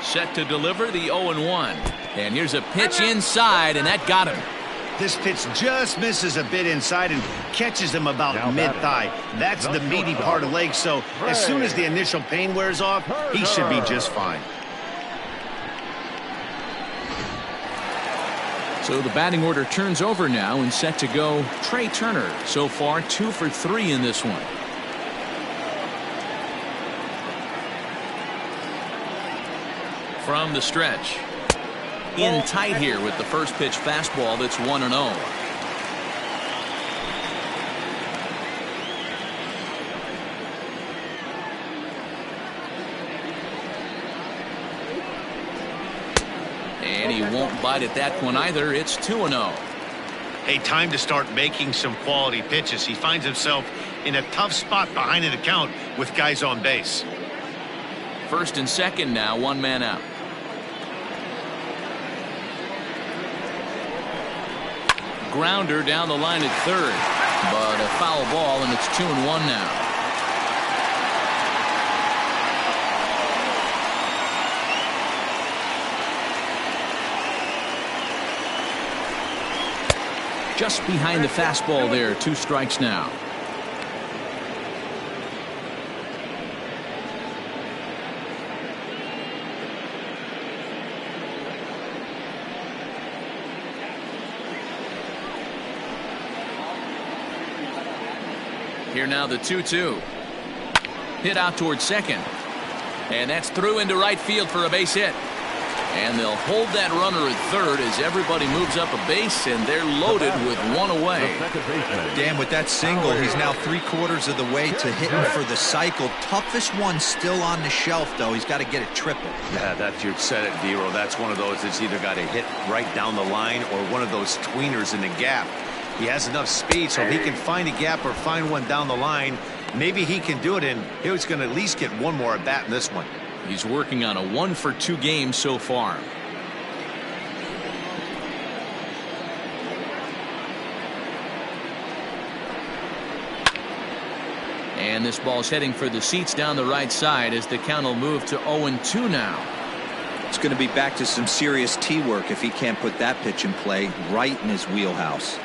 Set to deliver the 0-1. And here's a pitch inside, and that got him. This pitch just misses a bit inside and catches him about mid-thigh. That's the meaty part of the leg, so as soon as the initial pain wears off, he should be just fine. So the batting order turns over now and set to go Trey Turner. So far 2 for 3 in this one. From the stretch. In tight here with the first pitch fastball that's 1-0. And he won't bite at that one either. It's 2-0. Hey, time to start making some quality pitches. He finds himself in a tough spot behind an account with guys on base. First and second now, one man out. Grounder down the line at third, but a foul ball, and it's 2-1 now. Just behind the fastball there, 2 strikes now. Here now the 2-2. Hit out towards second. And that's through into right field for a base hit. And they'll hold that runner at third as everybody moves up a base, and they're loaded with one away. Dan, with that single, he's now 3/4 of the way to hitting for the cycle. Toughest one still on the shelf, though. He's got to get it triple. Yeah, that's, you said it, Dero. That's one of those that's either got to hit right down the line or one of those tweeners in the gap. He has enough speed, so if he can find a gap or find one down the line, maybe he can do it, and he's going to at least get one more at bat in this one. He's working on a 1-for-2 game so far. And this ball's heading for the seats down the right side as the count will move to 0-2 now. It's going to be back to some serious tee work if he can't put that pitch in play right in his wheelhouse.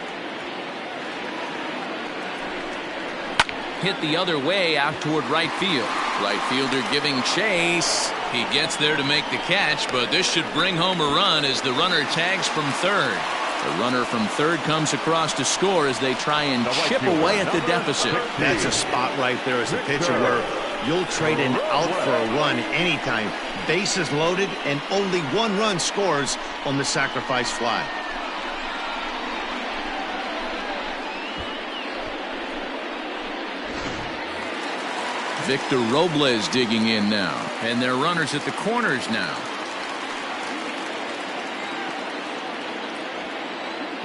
Hit the other way out toward right field. Right fielder giving chase. He gets there to make the catch, but this should bring home a run as the runner tags from third. The runner from third comes across to score as they try and chip away at the deficit. That's a spot right there as a pitcher where you'll trade an out for a run anytime. Bases loaded and only one run scores on the sacrifice fly. Victor Robles digging in now, and their runners at the corners now.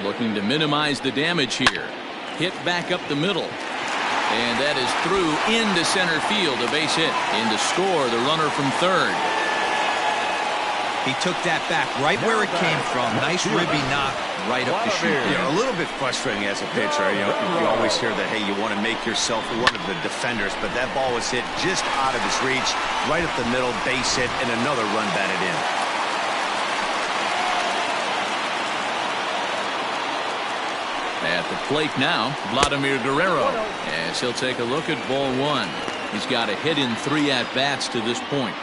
Looking to minimize the damage here. Hit back up the middle. And that is through into center field, a base hit. In to score, the runner from third. He took that back right where it came from. Nice ribby knock right up the chute. Yeah, a little bit frustrating as a pitcher. You always hear that, hey, you want to make yourself one of the defenders, but that ball was hit just out of his reach, right up the middle, base hit, and another run batted in. At the plate now, Vladimir Guerrero, as he'll take a look at ball one. He's got a hit in 3 at-bats to this point.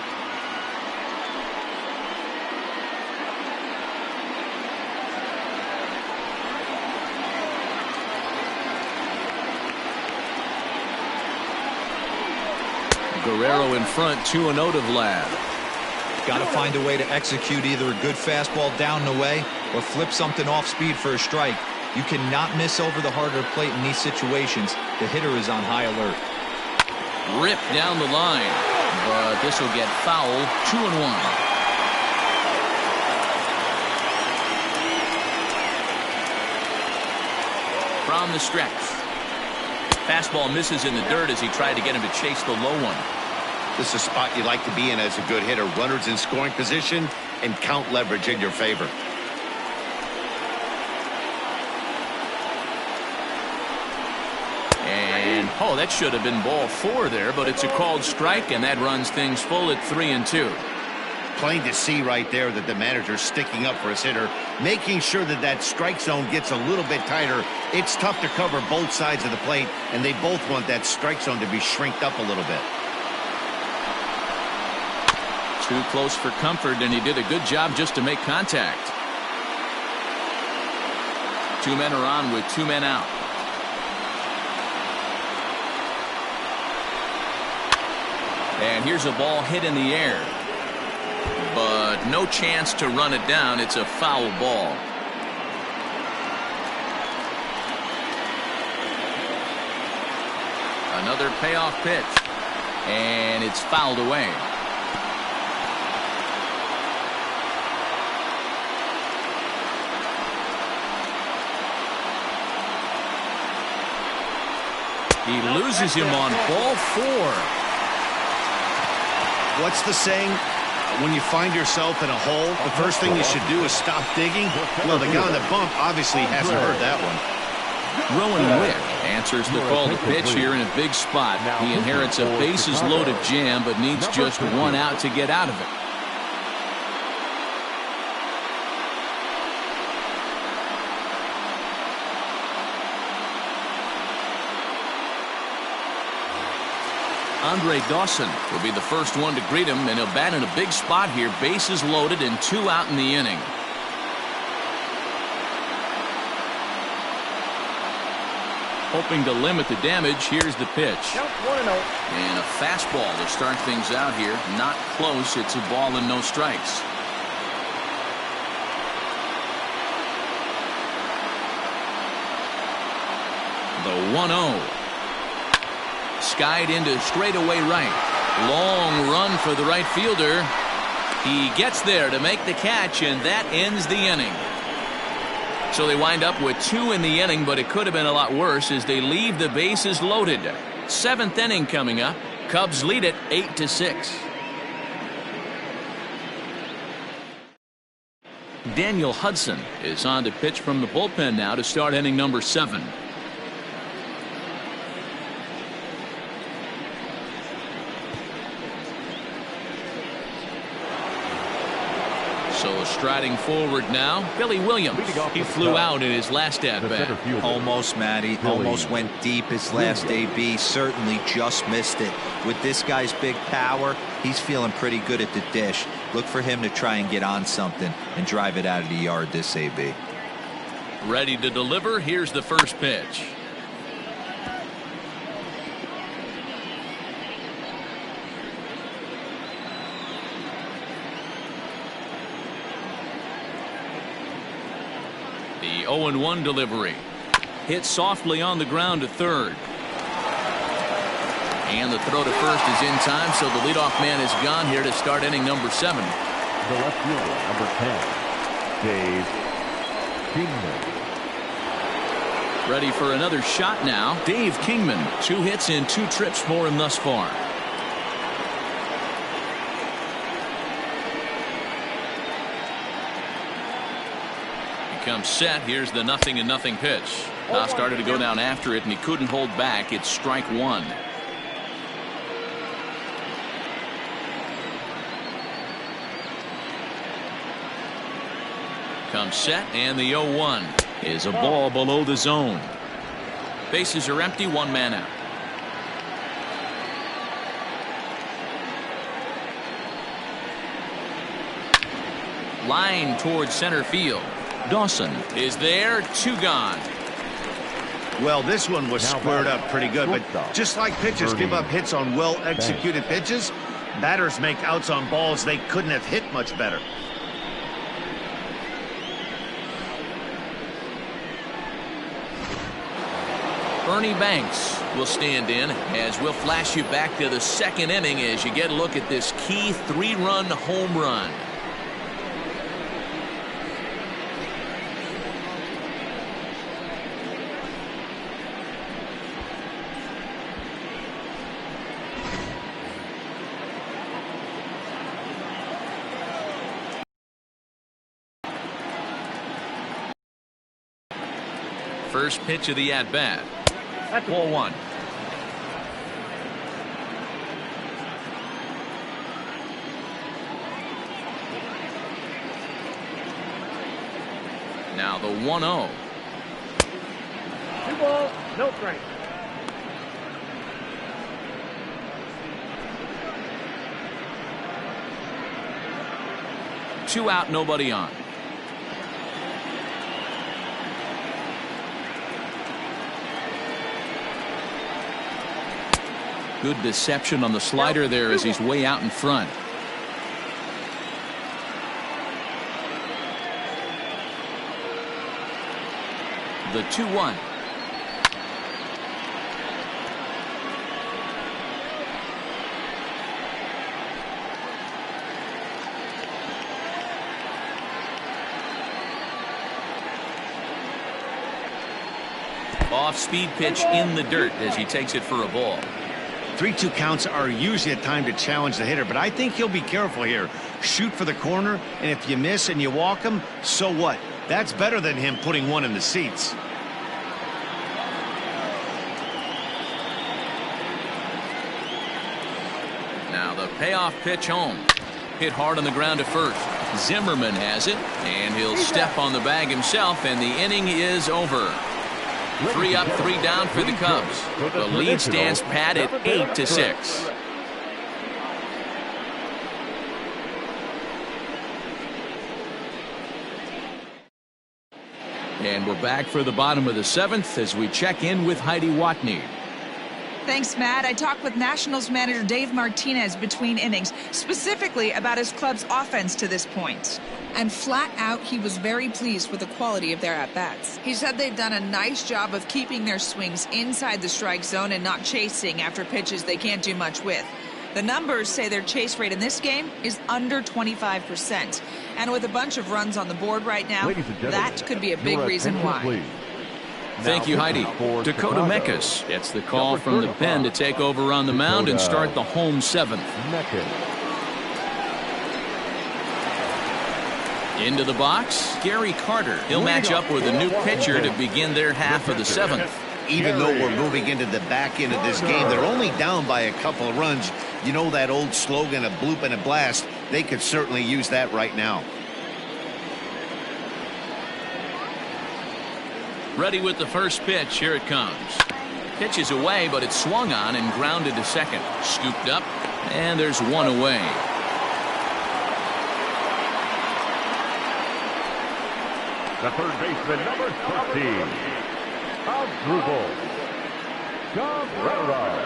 Guerrero in front, 2-0 to Vlad. Got to find a way to execute either a good fastball down the way or flip something off speed for a strike. You cannot miss over the harder plate in these situations. The hitter is on high alert. Rip down the line, but this will get foul. 2-1. From the stretch. Fastball misses in the dirt as he tried to get him to chase the low one. This is a spot you like to be in as a good hitter. Runners in scoring position and count leverage in your favor. And, oh, that should have been ball 4 there, but it's a called strike, and that runs things full at 3-2. Plain to see right there that the manager's sticking up for his hitter, making sure that that strike zone gets a little bit tighter. It's tough to cover both sides of the plate, and they both want that strike zone to be shrinked up a little bit. Too close for comfort, and he did a good job just to make contact. 2 men are on with 2 men out. And here's a ball hit in the air. But no chance to run it down. It's a foul ball. Another payoff pitch. And it's fouled away. He loses him on ball 4. What's the saying? When you find yourself in a hole, the first thing you should do is stop digging. Well, the guy on the bump obviously hasn't heard that one. Rowan Wick answers the call to pitch here in a big spot. He inherits a bases-loaded jam, but needs just 1 out to get out of it. Andre Dawson will be the first one to greet him, and he'll bat in a big spot here. Bases loaded and 2 out in the inning. Hoping to limit the damage, here's the pitch. And a fastball to start things out here. Not close. It's a ball and no strikes. the 1-0. Skied into straightaway right. Long run for the right fielder. He gets there to make the catch, and that ends the inning. So they wind up with 2 in the inning, but it could have been a lot worse as they leave the bases loaded. 7th inning coming up. Cubs lead it 8-6. Daniel Hudson is on to pitch from the bullpen now to start inning number 7. So striding forward now, Billy Williams. He flew out in his last at-bat. Almost, Matty. Almost went deep his last AB. Certainly just missed it. With this guy's big power, he's feeling pretty good at the dish. Look for him to try and get on something and drive it out of the yard this AB. Ready to deliver. Here's the first pitch. The 0-1 delivery. Hit softly on the ground to third. And the throw to first is in time, so the leadoff man is gone here to start inning number 7. The left fielder, number 10, Dave Kingman. Ready for another shot now. Dave Kingman. 2 hits in 2 trips for him thus far. Comes set. Here's the 0-0 pitch. Started to go down after it, and he couldn't hold back. It's strike 1. Comes set, and the 0-1 is a ball below the zone. Bases are empty, 1 man out. Line towards center field. Dawson is there, 2 gone. Well, this one was squared up pretty good, but just like pitchers give up hits on well-executed pitches, batters make outs on balls they couldn't have hit much better. Ernie Banks will stand in as we'll flash you back to the 2nd inning as you get a look at this key 3-run home run. First pitch of the at-bat. Ball 1. Now the 1-0. 2 balls, no strike. Two out, nobody on. Good deception on the slider there as he's way out in front. The 2-1. Off-speed pitch in the dirt as he takes it for a ball. 3-2 counts are usually a time to challenge the hitter, but I think he'll be careful here. Shoot for the corner, and if you miss and you walk him, so what? That's better than him putting one in the seats. Now the payoff pitch home. Hit hard on the ground to first. Zimmerman has it, and he'll step on the bag himself, and the inning is over. 3 up, 3 down for the Cubs. The lead stands pat at 8-6. And we're back for the bottom of the 7th as we check in with Heidi Watney. Thanks, Matt. I talked with Nationals manager Dave Martinez between innings, specifically about his club's offense to this point. And flat out, he was very pleased with the quality of their at-bats. He said they've done a nice job of keeping their swings inside the strike zone and not chasing after pitches they can't do much with. The numbers say their chase rate in this game is under 25%. And with a bunch of runs on the board right now, that could be a big reason why. Thank you, Heidi. Dakota Mekas gets the call from the pen to take over on the mound and start the home seventh. Into the box, Gary Carter. He'll match up with a new pitcher to begin their half of the seventh. Even though we're moving into the back end of this game, they're only down by a couple of runs. You know that old slogan, a bloop and a blast. They could certainly use that right now. Ready with the first pitch. Here it comes. Pitch is away, but it's swung on and grounded to second. Scooped up, and there's one away. The third baseman, number 13, Cabrera.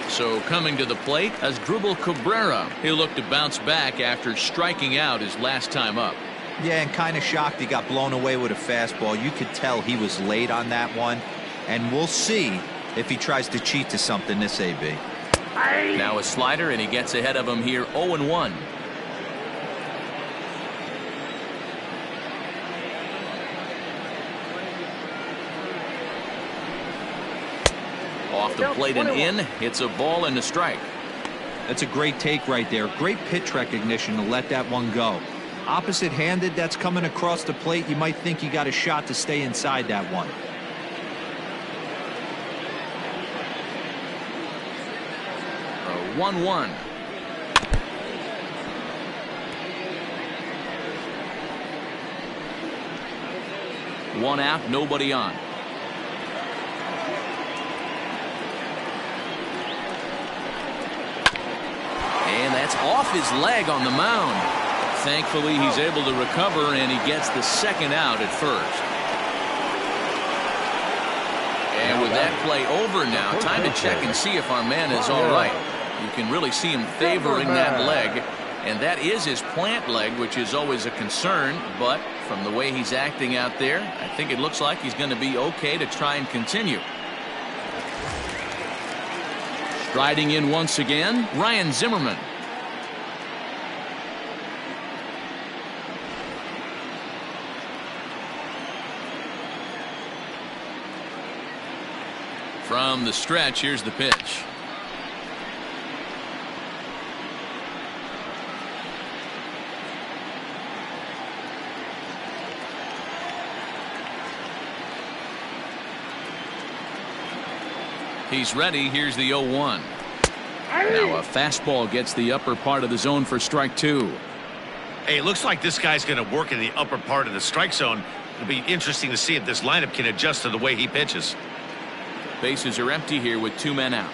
So coming to the plate as Asdrubal Cabrera. He'll look to bounce back after striking out his last time up. Yeah, and kind of shocked he got blown away with a fastball. You could tell he was late on that one. And we'll see if he tries to cheat to something this AB. Now a slider, and he gets ahead of him here 0-1. Off the plate and in. It's a ball and a strike. That's a great take right there. Great pitch recognition to let that one go. Opposite-handed, that's coming across the plate. You might think you got a shot to stay inside that one. A 1-1. One out, nobody on. And that's off his leg on the mound. Thankfully, he's able to recover, and he gets the second out at first. And with that play over now, time to check and see if our man is all right. You can really see him favoring that leg, and that is his plant leg, which is always a concern. But from the way he's acting out there, I think it looks like he's going to be okay to try and continue. Striding in once again, Ryan Zimmerman. From the stretch, here's the pitch. He's ready. Here's the 0-1. Now a fastball gets the upper part of the zone for strike two. Hey, it looks like this guy's going to work in the upper part of the strike zone. It'll be interesting to see if this lineup can adjust to the way he pitches. Bases are empty here with two men out.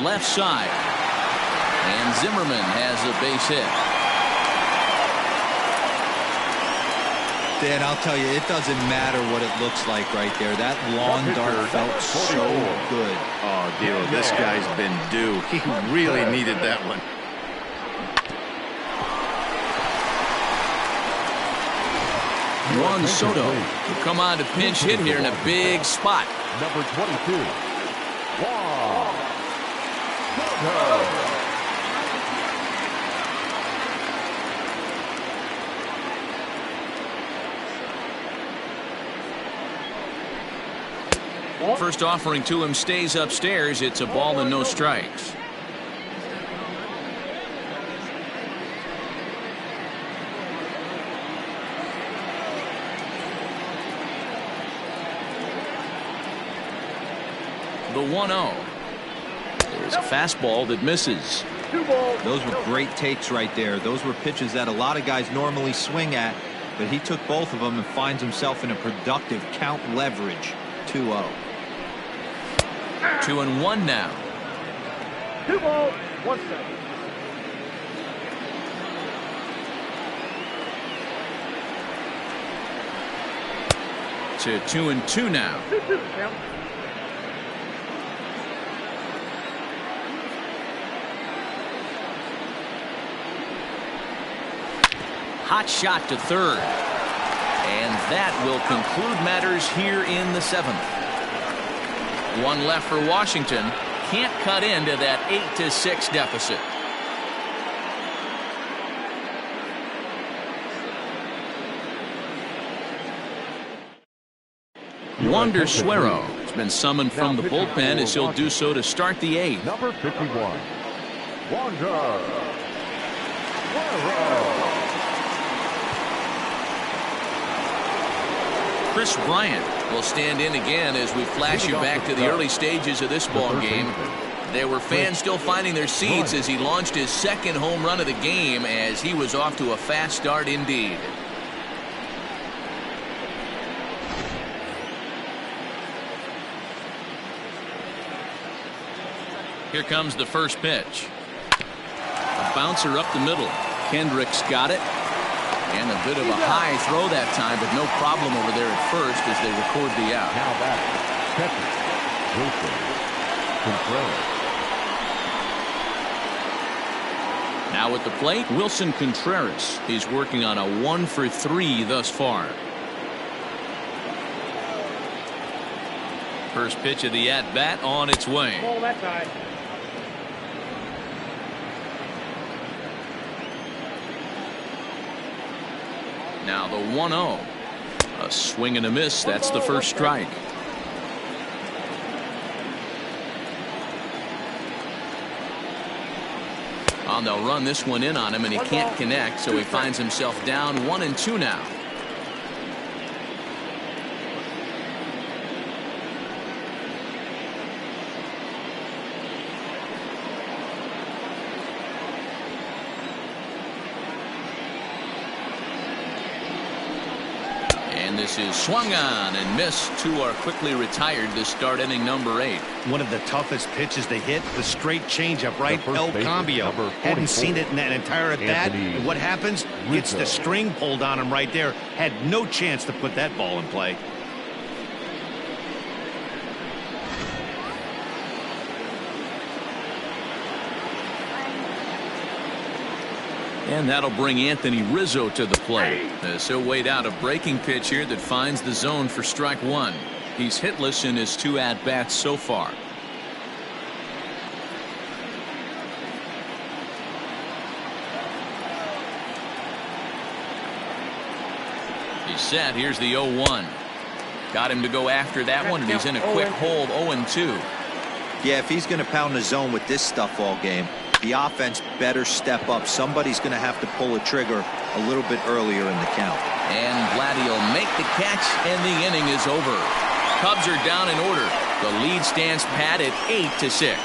Left side. And Zimmerman has a base hit. Dan, I'll tell you, it doesn't matter what it looks like right there. That long dart felt so good. Oh, Dilo, this guy's been due. He really needed that one. Juan Soto will come on to pinch hit here in a big spot. Number 22, Juan Soto. First offering to him stays upstairs. It's a ball and no strikes. The 1-0. There's a fastball that misses. Those were great takes right there. Those were pitches that a lot of guys normally swing at, but he took both of them and finds himself in a productive count leverage. 2-0. 2-1 now. 2 balls, 1 strike. to 2-2 now. Hot shot to third. And that will conclude matters here in the 7th. One left for Washington. Can't cut into that 8-6 deficit. Wander Suero has been summoned from the bullpen as he'll do so to start the 8th. Number 51, Wander Suero. Chris Bryant will stand in again as we flash you back to the early stages of this ball game. There were fans still finding their seats as he launched his second home run of the game, as he was off to a fast start indeed. Here comes the first pitch. A bouncer up the middle. Kendrick's got it. And a bit of a high throw that time, but no problem over there at first as they record the out. Now back, catcher, Wilson Contreras. Now at the plate, Wilson Contreras. He's working on a 1-for-3 thus far. First pitch of the at-bat on its way. Ball that side. Now the 1-0. A swing and a miss. That's the first strike. They'll run this one in on him, and he can't connect, so he finds himself down 1-2 now. And this is swung on and missed. Two are quickly retired to start inning number 8. One of the toughest pitches to hit, the straight changeup, right? El Cambio. Hadn't seen it in that entire at bat. And what happens? Gets the string pulled on him right there. Had no chance to put that ball in play. And that'll bring Anthony Rizzo to the plate. As he'll wait out a breaking pitch here that finds the zone for strike 1. He's hitless in his 2 at-bats so far. He's set. Here's the 0-1. Got him to go after that one, and he's in a quick hold. 0-2. Yeah, if he's going to pound the zone with this stuff all game, the offense better step up. Somebody's going to have to pull a trigger a little bit earlier in the count. And Vladdy will make the catch, and the inning is over. Cubs are down in order. The lead stands pat at 8-6.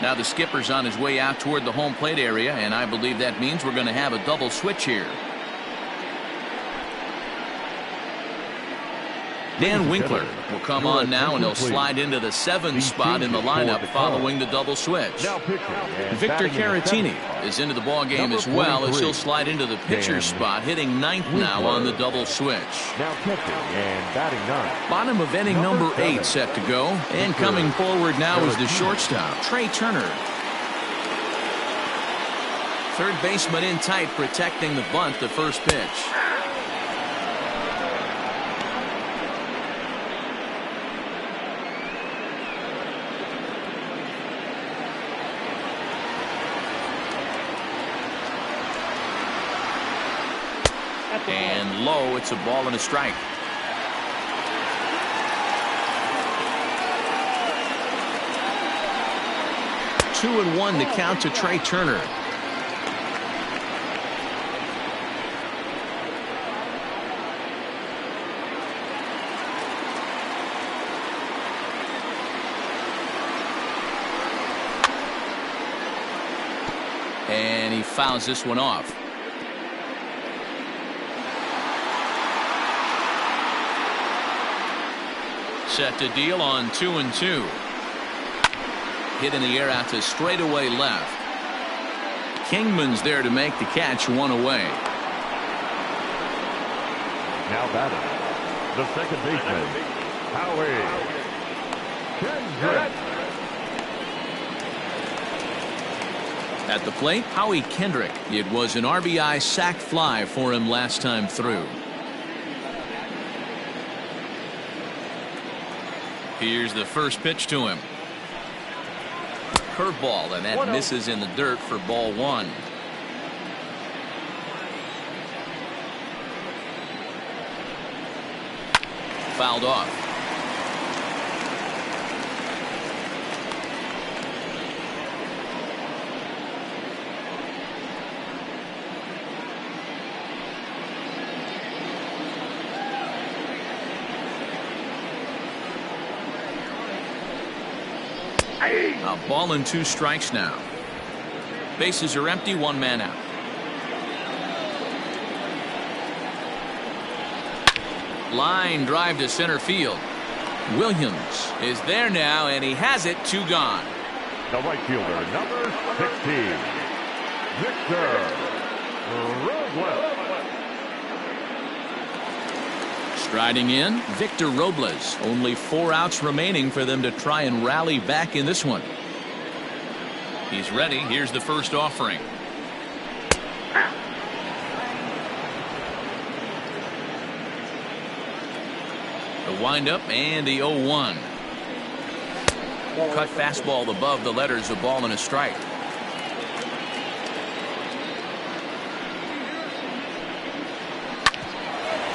Now the skipper's on his way out toward the home plate area, and I believe that means we're going to have a double switch here. Dan Winkler will come on now, and he'll slide into the 7th spot in the lineup following the double switch. Victor Caratini is into the ball game as well, as he'll slide into the pitcher's spot, hitting 9th now on the double switch. Now catching and batting 9. Bottom of inning number 8 set to go, and coming forward now is the shortstop, Trey Turner. Third baseman in tight, protecting the bunt, the first pitch. And low, it's a ball and a strike. Two and one to count to Trey Turner. And he fouls this one off. Set to deal on 2-2. Hit in the air out to straightaway left. Kingman's there to make the catch, one away. Now batting, the second baseman, Howie Kendrick. At the plate, Howie Kendrick. It was an RBI sac fly for him last time through. Here's the first pitch to him. Curveball, and that misses in the dirt for ball one. Fouled off. A ball and 2 strikes now. Bases are empty, 1 man out. Line drive to center field. Williams is there now, and he has it. 2 gone. The right fielder, number 16, Victor Robles. Striding in, Victor Robles. Only 4 outs remaining for them to try and rally back in this one. He's ready. Here's the first offering. The windup and the 0-1. Cut fastball above the letters, a ball and a strike.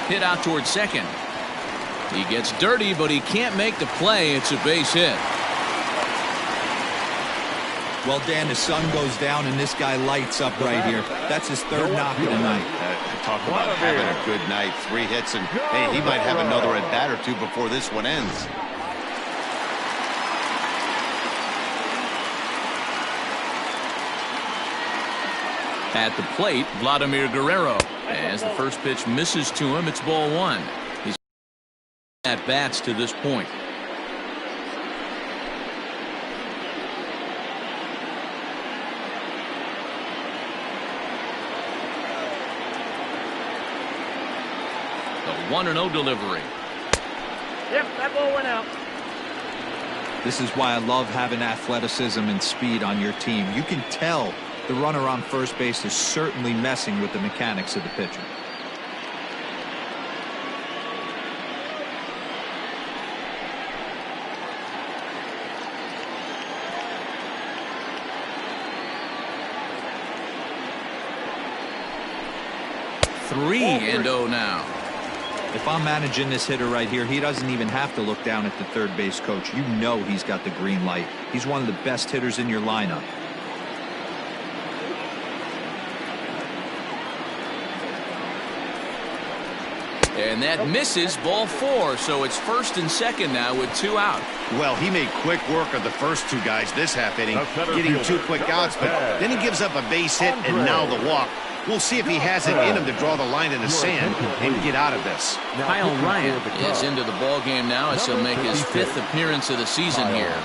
Hit out towards second. He gets dirty, but he can't make the play. It's a base hit. Well, Dan, the sun goes down and this guy lights up right here. That's his 3rd knock of the night. Talk about having a good night. 3 hits, and hey, he might have another at bat or 2 before this one ends. At the plate, Vladimir Guerrero. As the first pitch misses to him, it's ball 1. He's at bats to this point. The 1-0 delivery. Yep, that ball went out. This is why I love having athleticism and speed on your team. You can tell the runner on first base is certainly messing with the mechanics of the pitcher. Three and 0 now. If I'm managing this hitter right here, he doesn't even have to look down at the third base coach. You know he's got the green light. He's one of the best hitters in your lineup. And that misses, ball 4, so it's 1st and 2nd now with 2 out. Well, he made quick work of the first 2 guys this half inning, getting 2 quick outs, but then he gives up a base hit and now the walk. We'll see if he has it in him to draw the line in the sand and get out of this. Kyle Bryant is into the ball game now as he'll make his 5th appearance of the season here.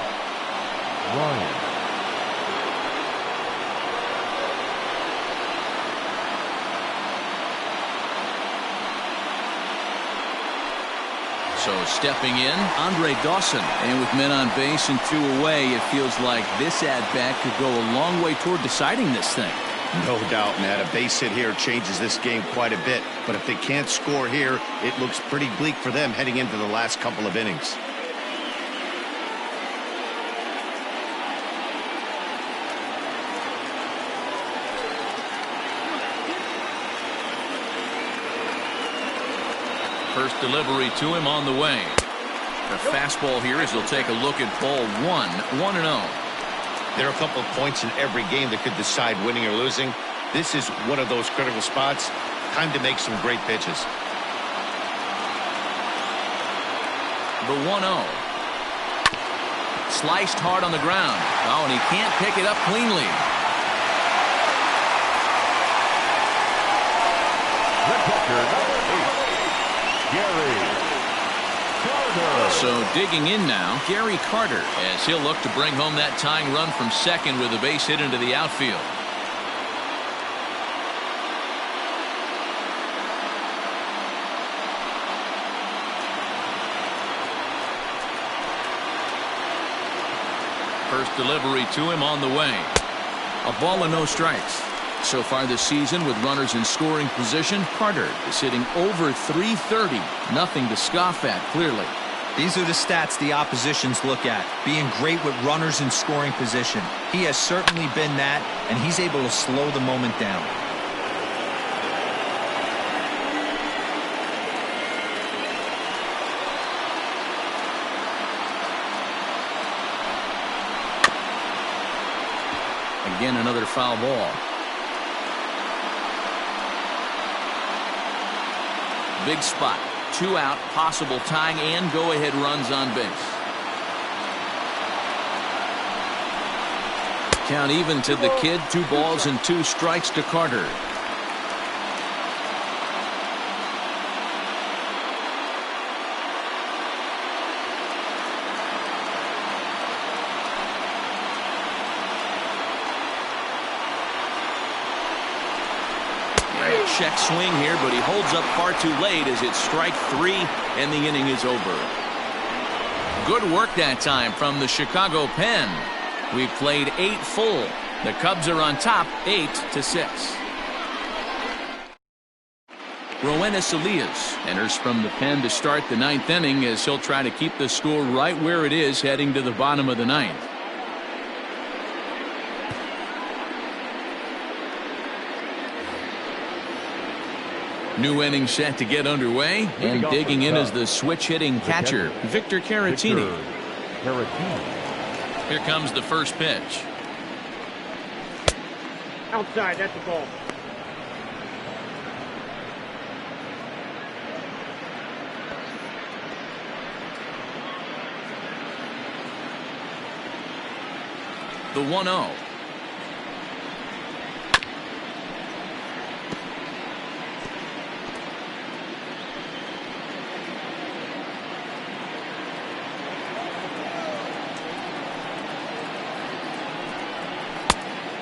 So stepping in, Andre Dawson. And with men on base and 2 away, it feels like this at-bat could go a long way toward deciding this thing. No doubt, Matt. A base hit here changes this game quite a bit. But if they can't score here, it looks pretty bleak for them heading into the last couple of innings. First delivery to him on the way. The fastball here as he'll take a look at ball 1-0. There are a couple of points in every game that could decide winning or losing. This is one of those critical spots. Time to make some great pitches. The 1-0. Sliced hard on the ground. Oh, and he can't pick it up cleanly. The catcher, number 8, Gary Carter. So digging in now, Gary Carter, as he'll look to bring home that tying run from second with a base hit into the outfield. First delivery to him on the way. A ball and no strikes. So far this season with runners in scoring position, Carter is hitting over .330. Nothing to scoff at, clearly. These are the stats the oppositions look at. Being great with runners in scoring position. He has certainly been that, and he's able to slow the moment down. Again, another foul ball. Big spot. 2 out, possible tying and go-ahead runs on base. Count even to the kid. 2 balls and 2 strikes to Carter. Check swing here, but he holds up far too late as it's strike 3 and the inning is over. Good work that time from the Chicago pen. We've played 8 full. The Cubs are on top 8-6. Roenis Elias enters from the pen to start the 9th inning as he'll try to keep the score right where it is heading to the bottom of the 9th. New inning set to get underway, and digging in is the switch-hitting catcher, Victor Caratini. Here comes the first pitch. Outside, that's the ball. The 1-0.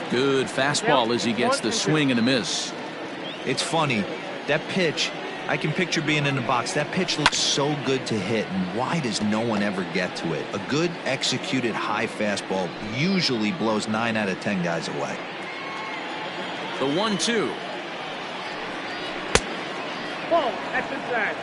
Good fastball as he gets the swing and a miss. It's funny. That pitch, I can picture being in the box. That pitch looks so good to hit, and why does no one ever get to it? A good executed high fastball usually blows 9 out of 10 guys away. The 1-2. Ball, that's inside.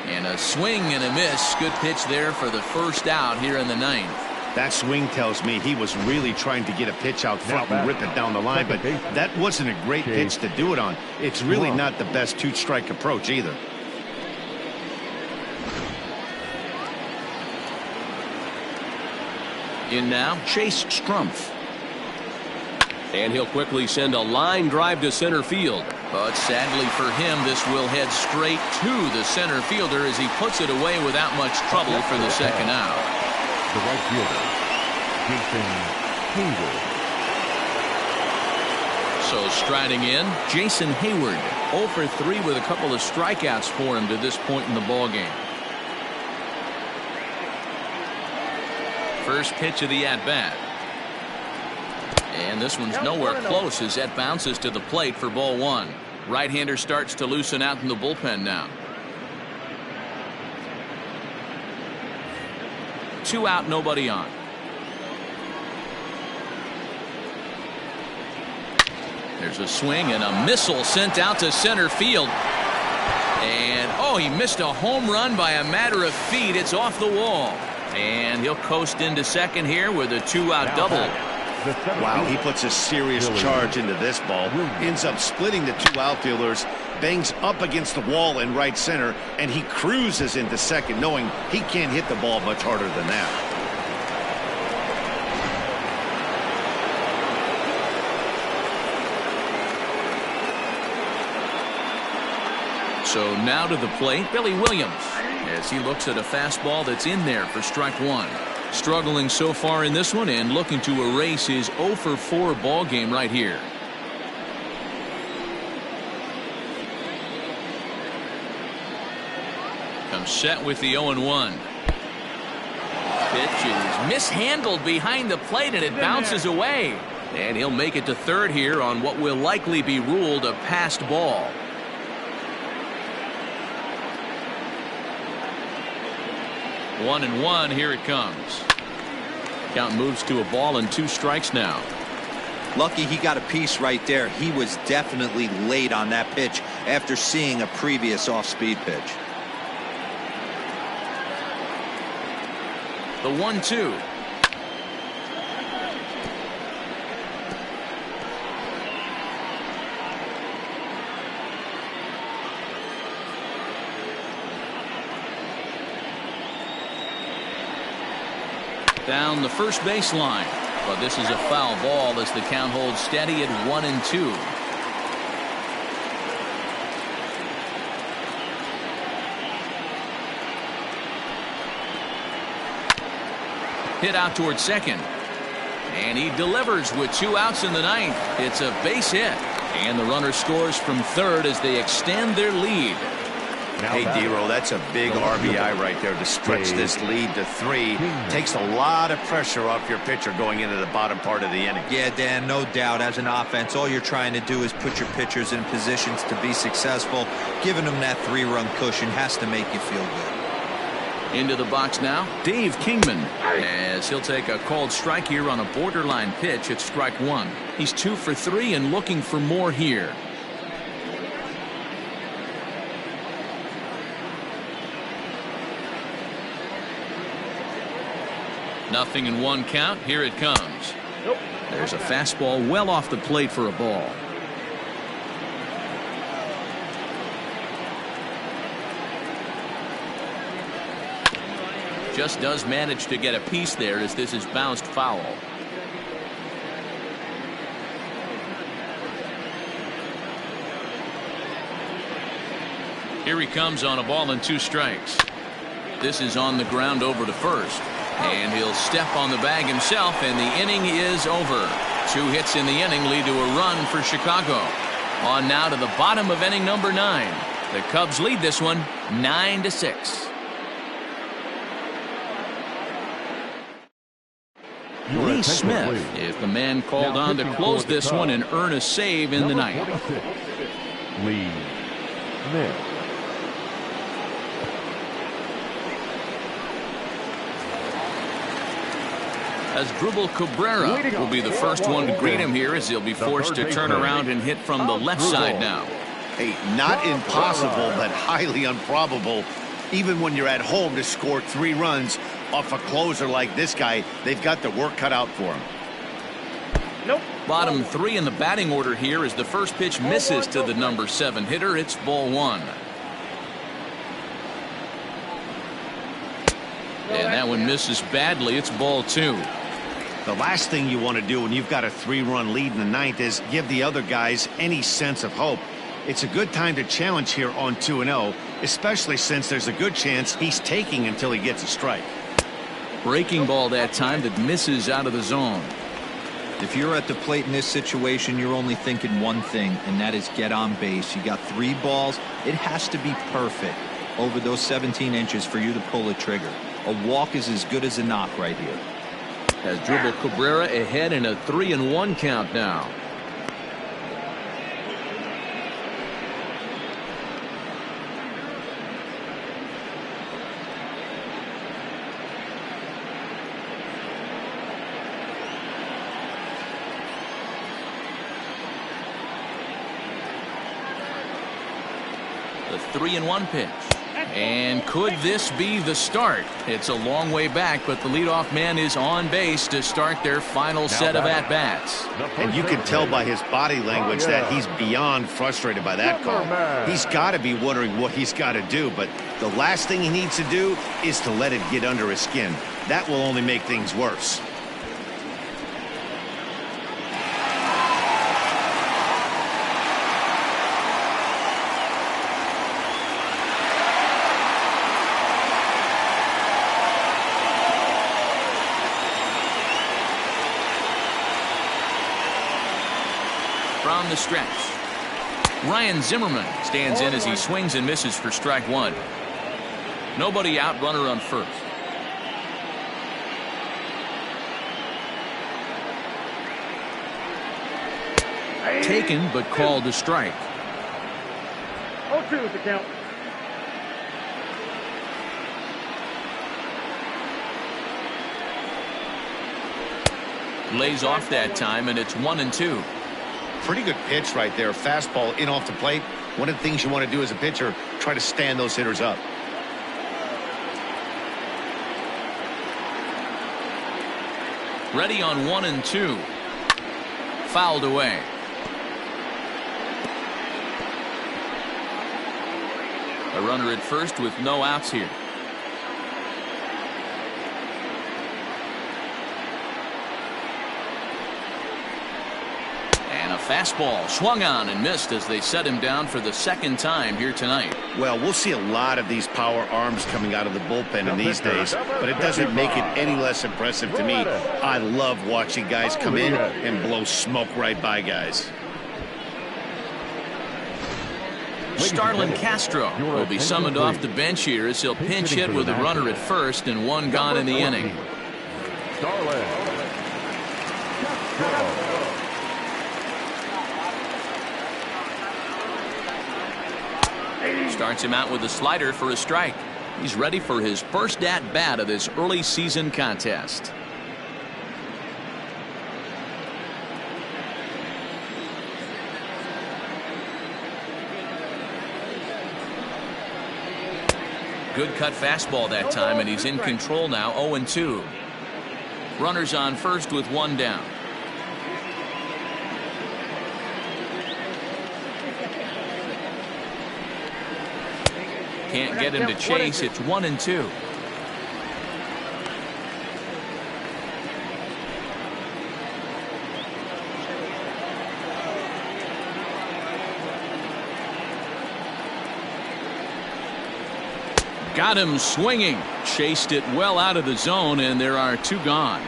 And a swing and a miss. Good pitch there for the first out here in the 9th. That swing tells me he was really trying to get a pitch out front and rip it down the line, but that wasn't a great pitch to do it on. It's really not the best 2-strike approach either. In now, Chase Strumpf. And he'll quickly send a line drive to center field. But sadly for him, this will head straight to the center fielder as he puts it away without much trouble for the second out. The right fielder, Jason Hayward. So striding in, Jason Hayward, 0 for 3 with a couple of strikeouts for him to this point in the ballgame. First pitch of the at-bat. And this one's nowhere close as that bounces to the plate for ball 1. Right-hander starts to loosen out in the bullpen now. 2 out, nobody on. There's a swing and a missile sent out to center field. And, oh, he missed a home run by a matter of feet. It's off the wall. And he'll coast into second here with a 2-out double. Wow, he puts a serious charge into this ball. Ends up splitting the 2 outfielders, bangs up against the wall in right center, and he cruises into second, knowing he can't hit the ball much harder than that. So now to the plate, Billy Williams, as he looks at a fastball that's in there for strike 1. Struggling so far in this one and looking to erase his 0 for 4 ball game right here. Comes set with the 0-1. Pitch is mishandled behind the plate and it bounces away. And he'll make it to third here on what will likely be ruled a passed ball. 1-1. Here it comes. Count moves to a ball and 2 strikes now. Lucky he got a piece right there. He was definitely late on that pitch after seeing a previous off-speed pitch. The 1-2. Down the first baseline, but this is a foul ball as the count holds steady at 1-2. Hit out towards second, and he delivers with 2 outs in the ninth. It's a base hit, and the runner scores from third as they extend their lead. Hey, D-Roll, that's a big RBI right there to stretch this lead to 3. Takes a lot of pressure off your pitcher going into the bottom part of the inning. Yeah, Dan, no doubt. As an offense, all you're trying to do is put your pitchers in positions to be successful. Giving them that 3-run cushion has to make you feel good. Into the box now, Dave Kingman, as he'll take a called strike here on a borderline pitch at strike 1. He's 2 for 3 and looking for more here. Nothing in 1 count. Here it comes. There's a fastball well off the plate for a ball. Just does manage to get a piece there as this is bounced foul. Here he comes on a ball and 2 strikes. This is on the ground over to first. And he'll step on the bag himself, and the inning is over. 2 hits in the inning lead to a run for Chicago. On now to the bottom of inning number 9. The Cubs lead this one 9-6. Lee Smith is the man called on to close this one and earn a save in the ninth. Lee Smith. As Vladimir Guerrero will be the first one to greet him here as he'll be forced to turn around and hit from the left side now. Hey, not impossible, but highly improbable. Even when you're at home to score 3 runs off a closer like this guy, they've got the work cut out for him. Nope. Bottom 3 in the batting order here as the first pitch misses to the number 7 hitter. It's ball 1. And that one misses badly. It's ball 2. The last thing you want to do when you've got a 3-run lead in the ninth is give the other guys any sense of hope. It's a good time to challenge here on 2-0, especially since there's a good chance he's taking until he gets a strike. Breaking ball that time that misses out of the zone. If you're at the plate in this situation, you're only thinking one thing, and that is get on base. You got 3 balls. It has to be perfect over those 17 inches for you to pull a trigger. A walk is as good as a knock right here. Has Vladimir Guerrero ahead in a 3-1 count now. The 3-1 pitch. And could this be the start? It's a long way back, but the leadoff man is on base to start their final set of at-bats. And you can tell by his body language that he's beyond frustrated by that call. He's got to be wondering what he's got to do, but the last thing he needs to do is to let it get under his skin. That will only make things worse. From the stretch, Ryan Zimmerman stands in as he swings and misses for strike 1. Nobody out, runner on first. Taken but called a strike. 0-2 is the count. Lays off that time, and it's 1-2. Pretty good pitch right there. Fastball in off the plate. One of the things you want to do as a pitcher, try to stand those hitters up. Ready on 1-2. Fouled away. A runner at first with no outs here. And a fastball swung on and missed as they set him down for the second time here tonight. Well, we'll see a lot of these power arms coming out of the bullpen in these days, but it doesn't make it any less impressive to me. I love watching guys come in and blow smoke right by guys. Starlin Castro will be summoned off the bench here as he'll pinch hit with a runner at first and one gone in the inning. Starlin Castro. Starts him out with a slider for a strike. He's ready for his first at-bat of this early season contest. Good cut fastball that time, and he's in control now. 0-2. Runners on first with one down. Can't get him to chase. It's 1-2. Got him swinging. Chased it well out of the zone, and there are two gone.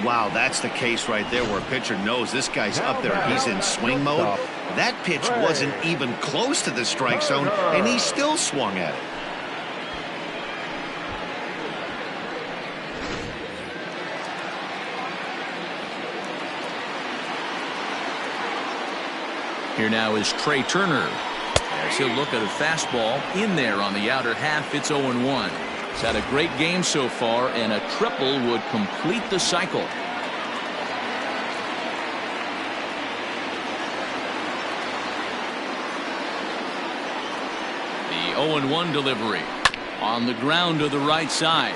Wow, that's the case right there where a pitcher knows this guy's up there. He's in swing mode. That pitch wasn't even close to the strike zone, and he still swung at it. Here now is Trey Turner. As he'll look at a fastball in there on the outer half. It's 0-1. He's had a great game so far, and a triple would complete the cycle. The 0-1 delivery on the ground to the right side.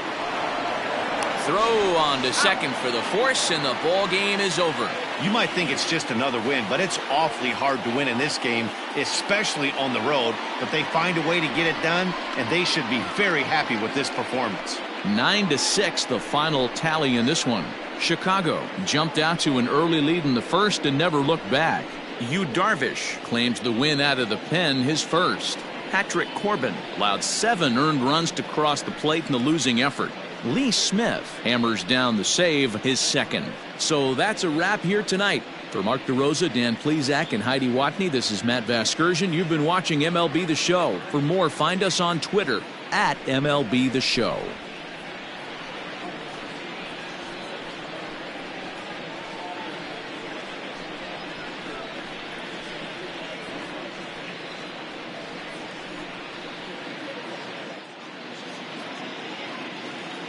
Throw on to second for the force, and the ball game is over. You might think it's just another win, but it's awfully hard to win in this game, especially on the road. But they find a way to get it done, and they should be very happy with this performance. 9-6 the final tally in this one. Chicago jumped out to an early lead in the first and never looked back. Yu Darvish claims the win out of the pen, his first. Patrick Corbin allowed 7 earned runs to cross the plate in the losing effort. Lee Smith hammers down the save, his second. So that's a wrap here tonight. For Mark DeRosa, Dan Plesac, and Heidi Watney, this is Matt Vasgersian. You've been watching MLB The Show. For more, find us on Twitter at MLB The Show.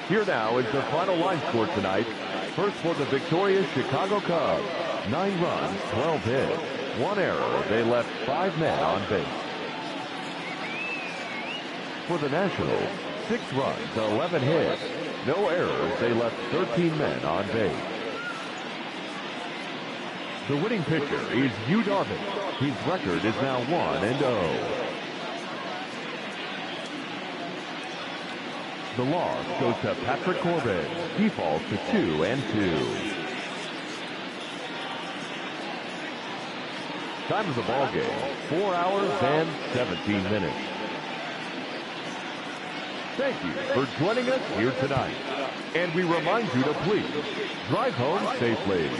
Here now is the final line score tonight. First for the victorious Chicago Cubs. 9 runs, 12 hits, 1 error. They left 5 men on base. For the Nationals, 6 runs, 11 hits, no errors. They left 13 men on base. The winning pitcher is Yu Darvish. His record is now 1-0. The loss goes to Patrick Corbin. He falls to 2-2. Time of the ball game, 4 hours and 17 minutes. Thank you for joining us here tonight. And we remind you to please drive home safely.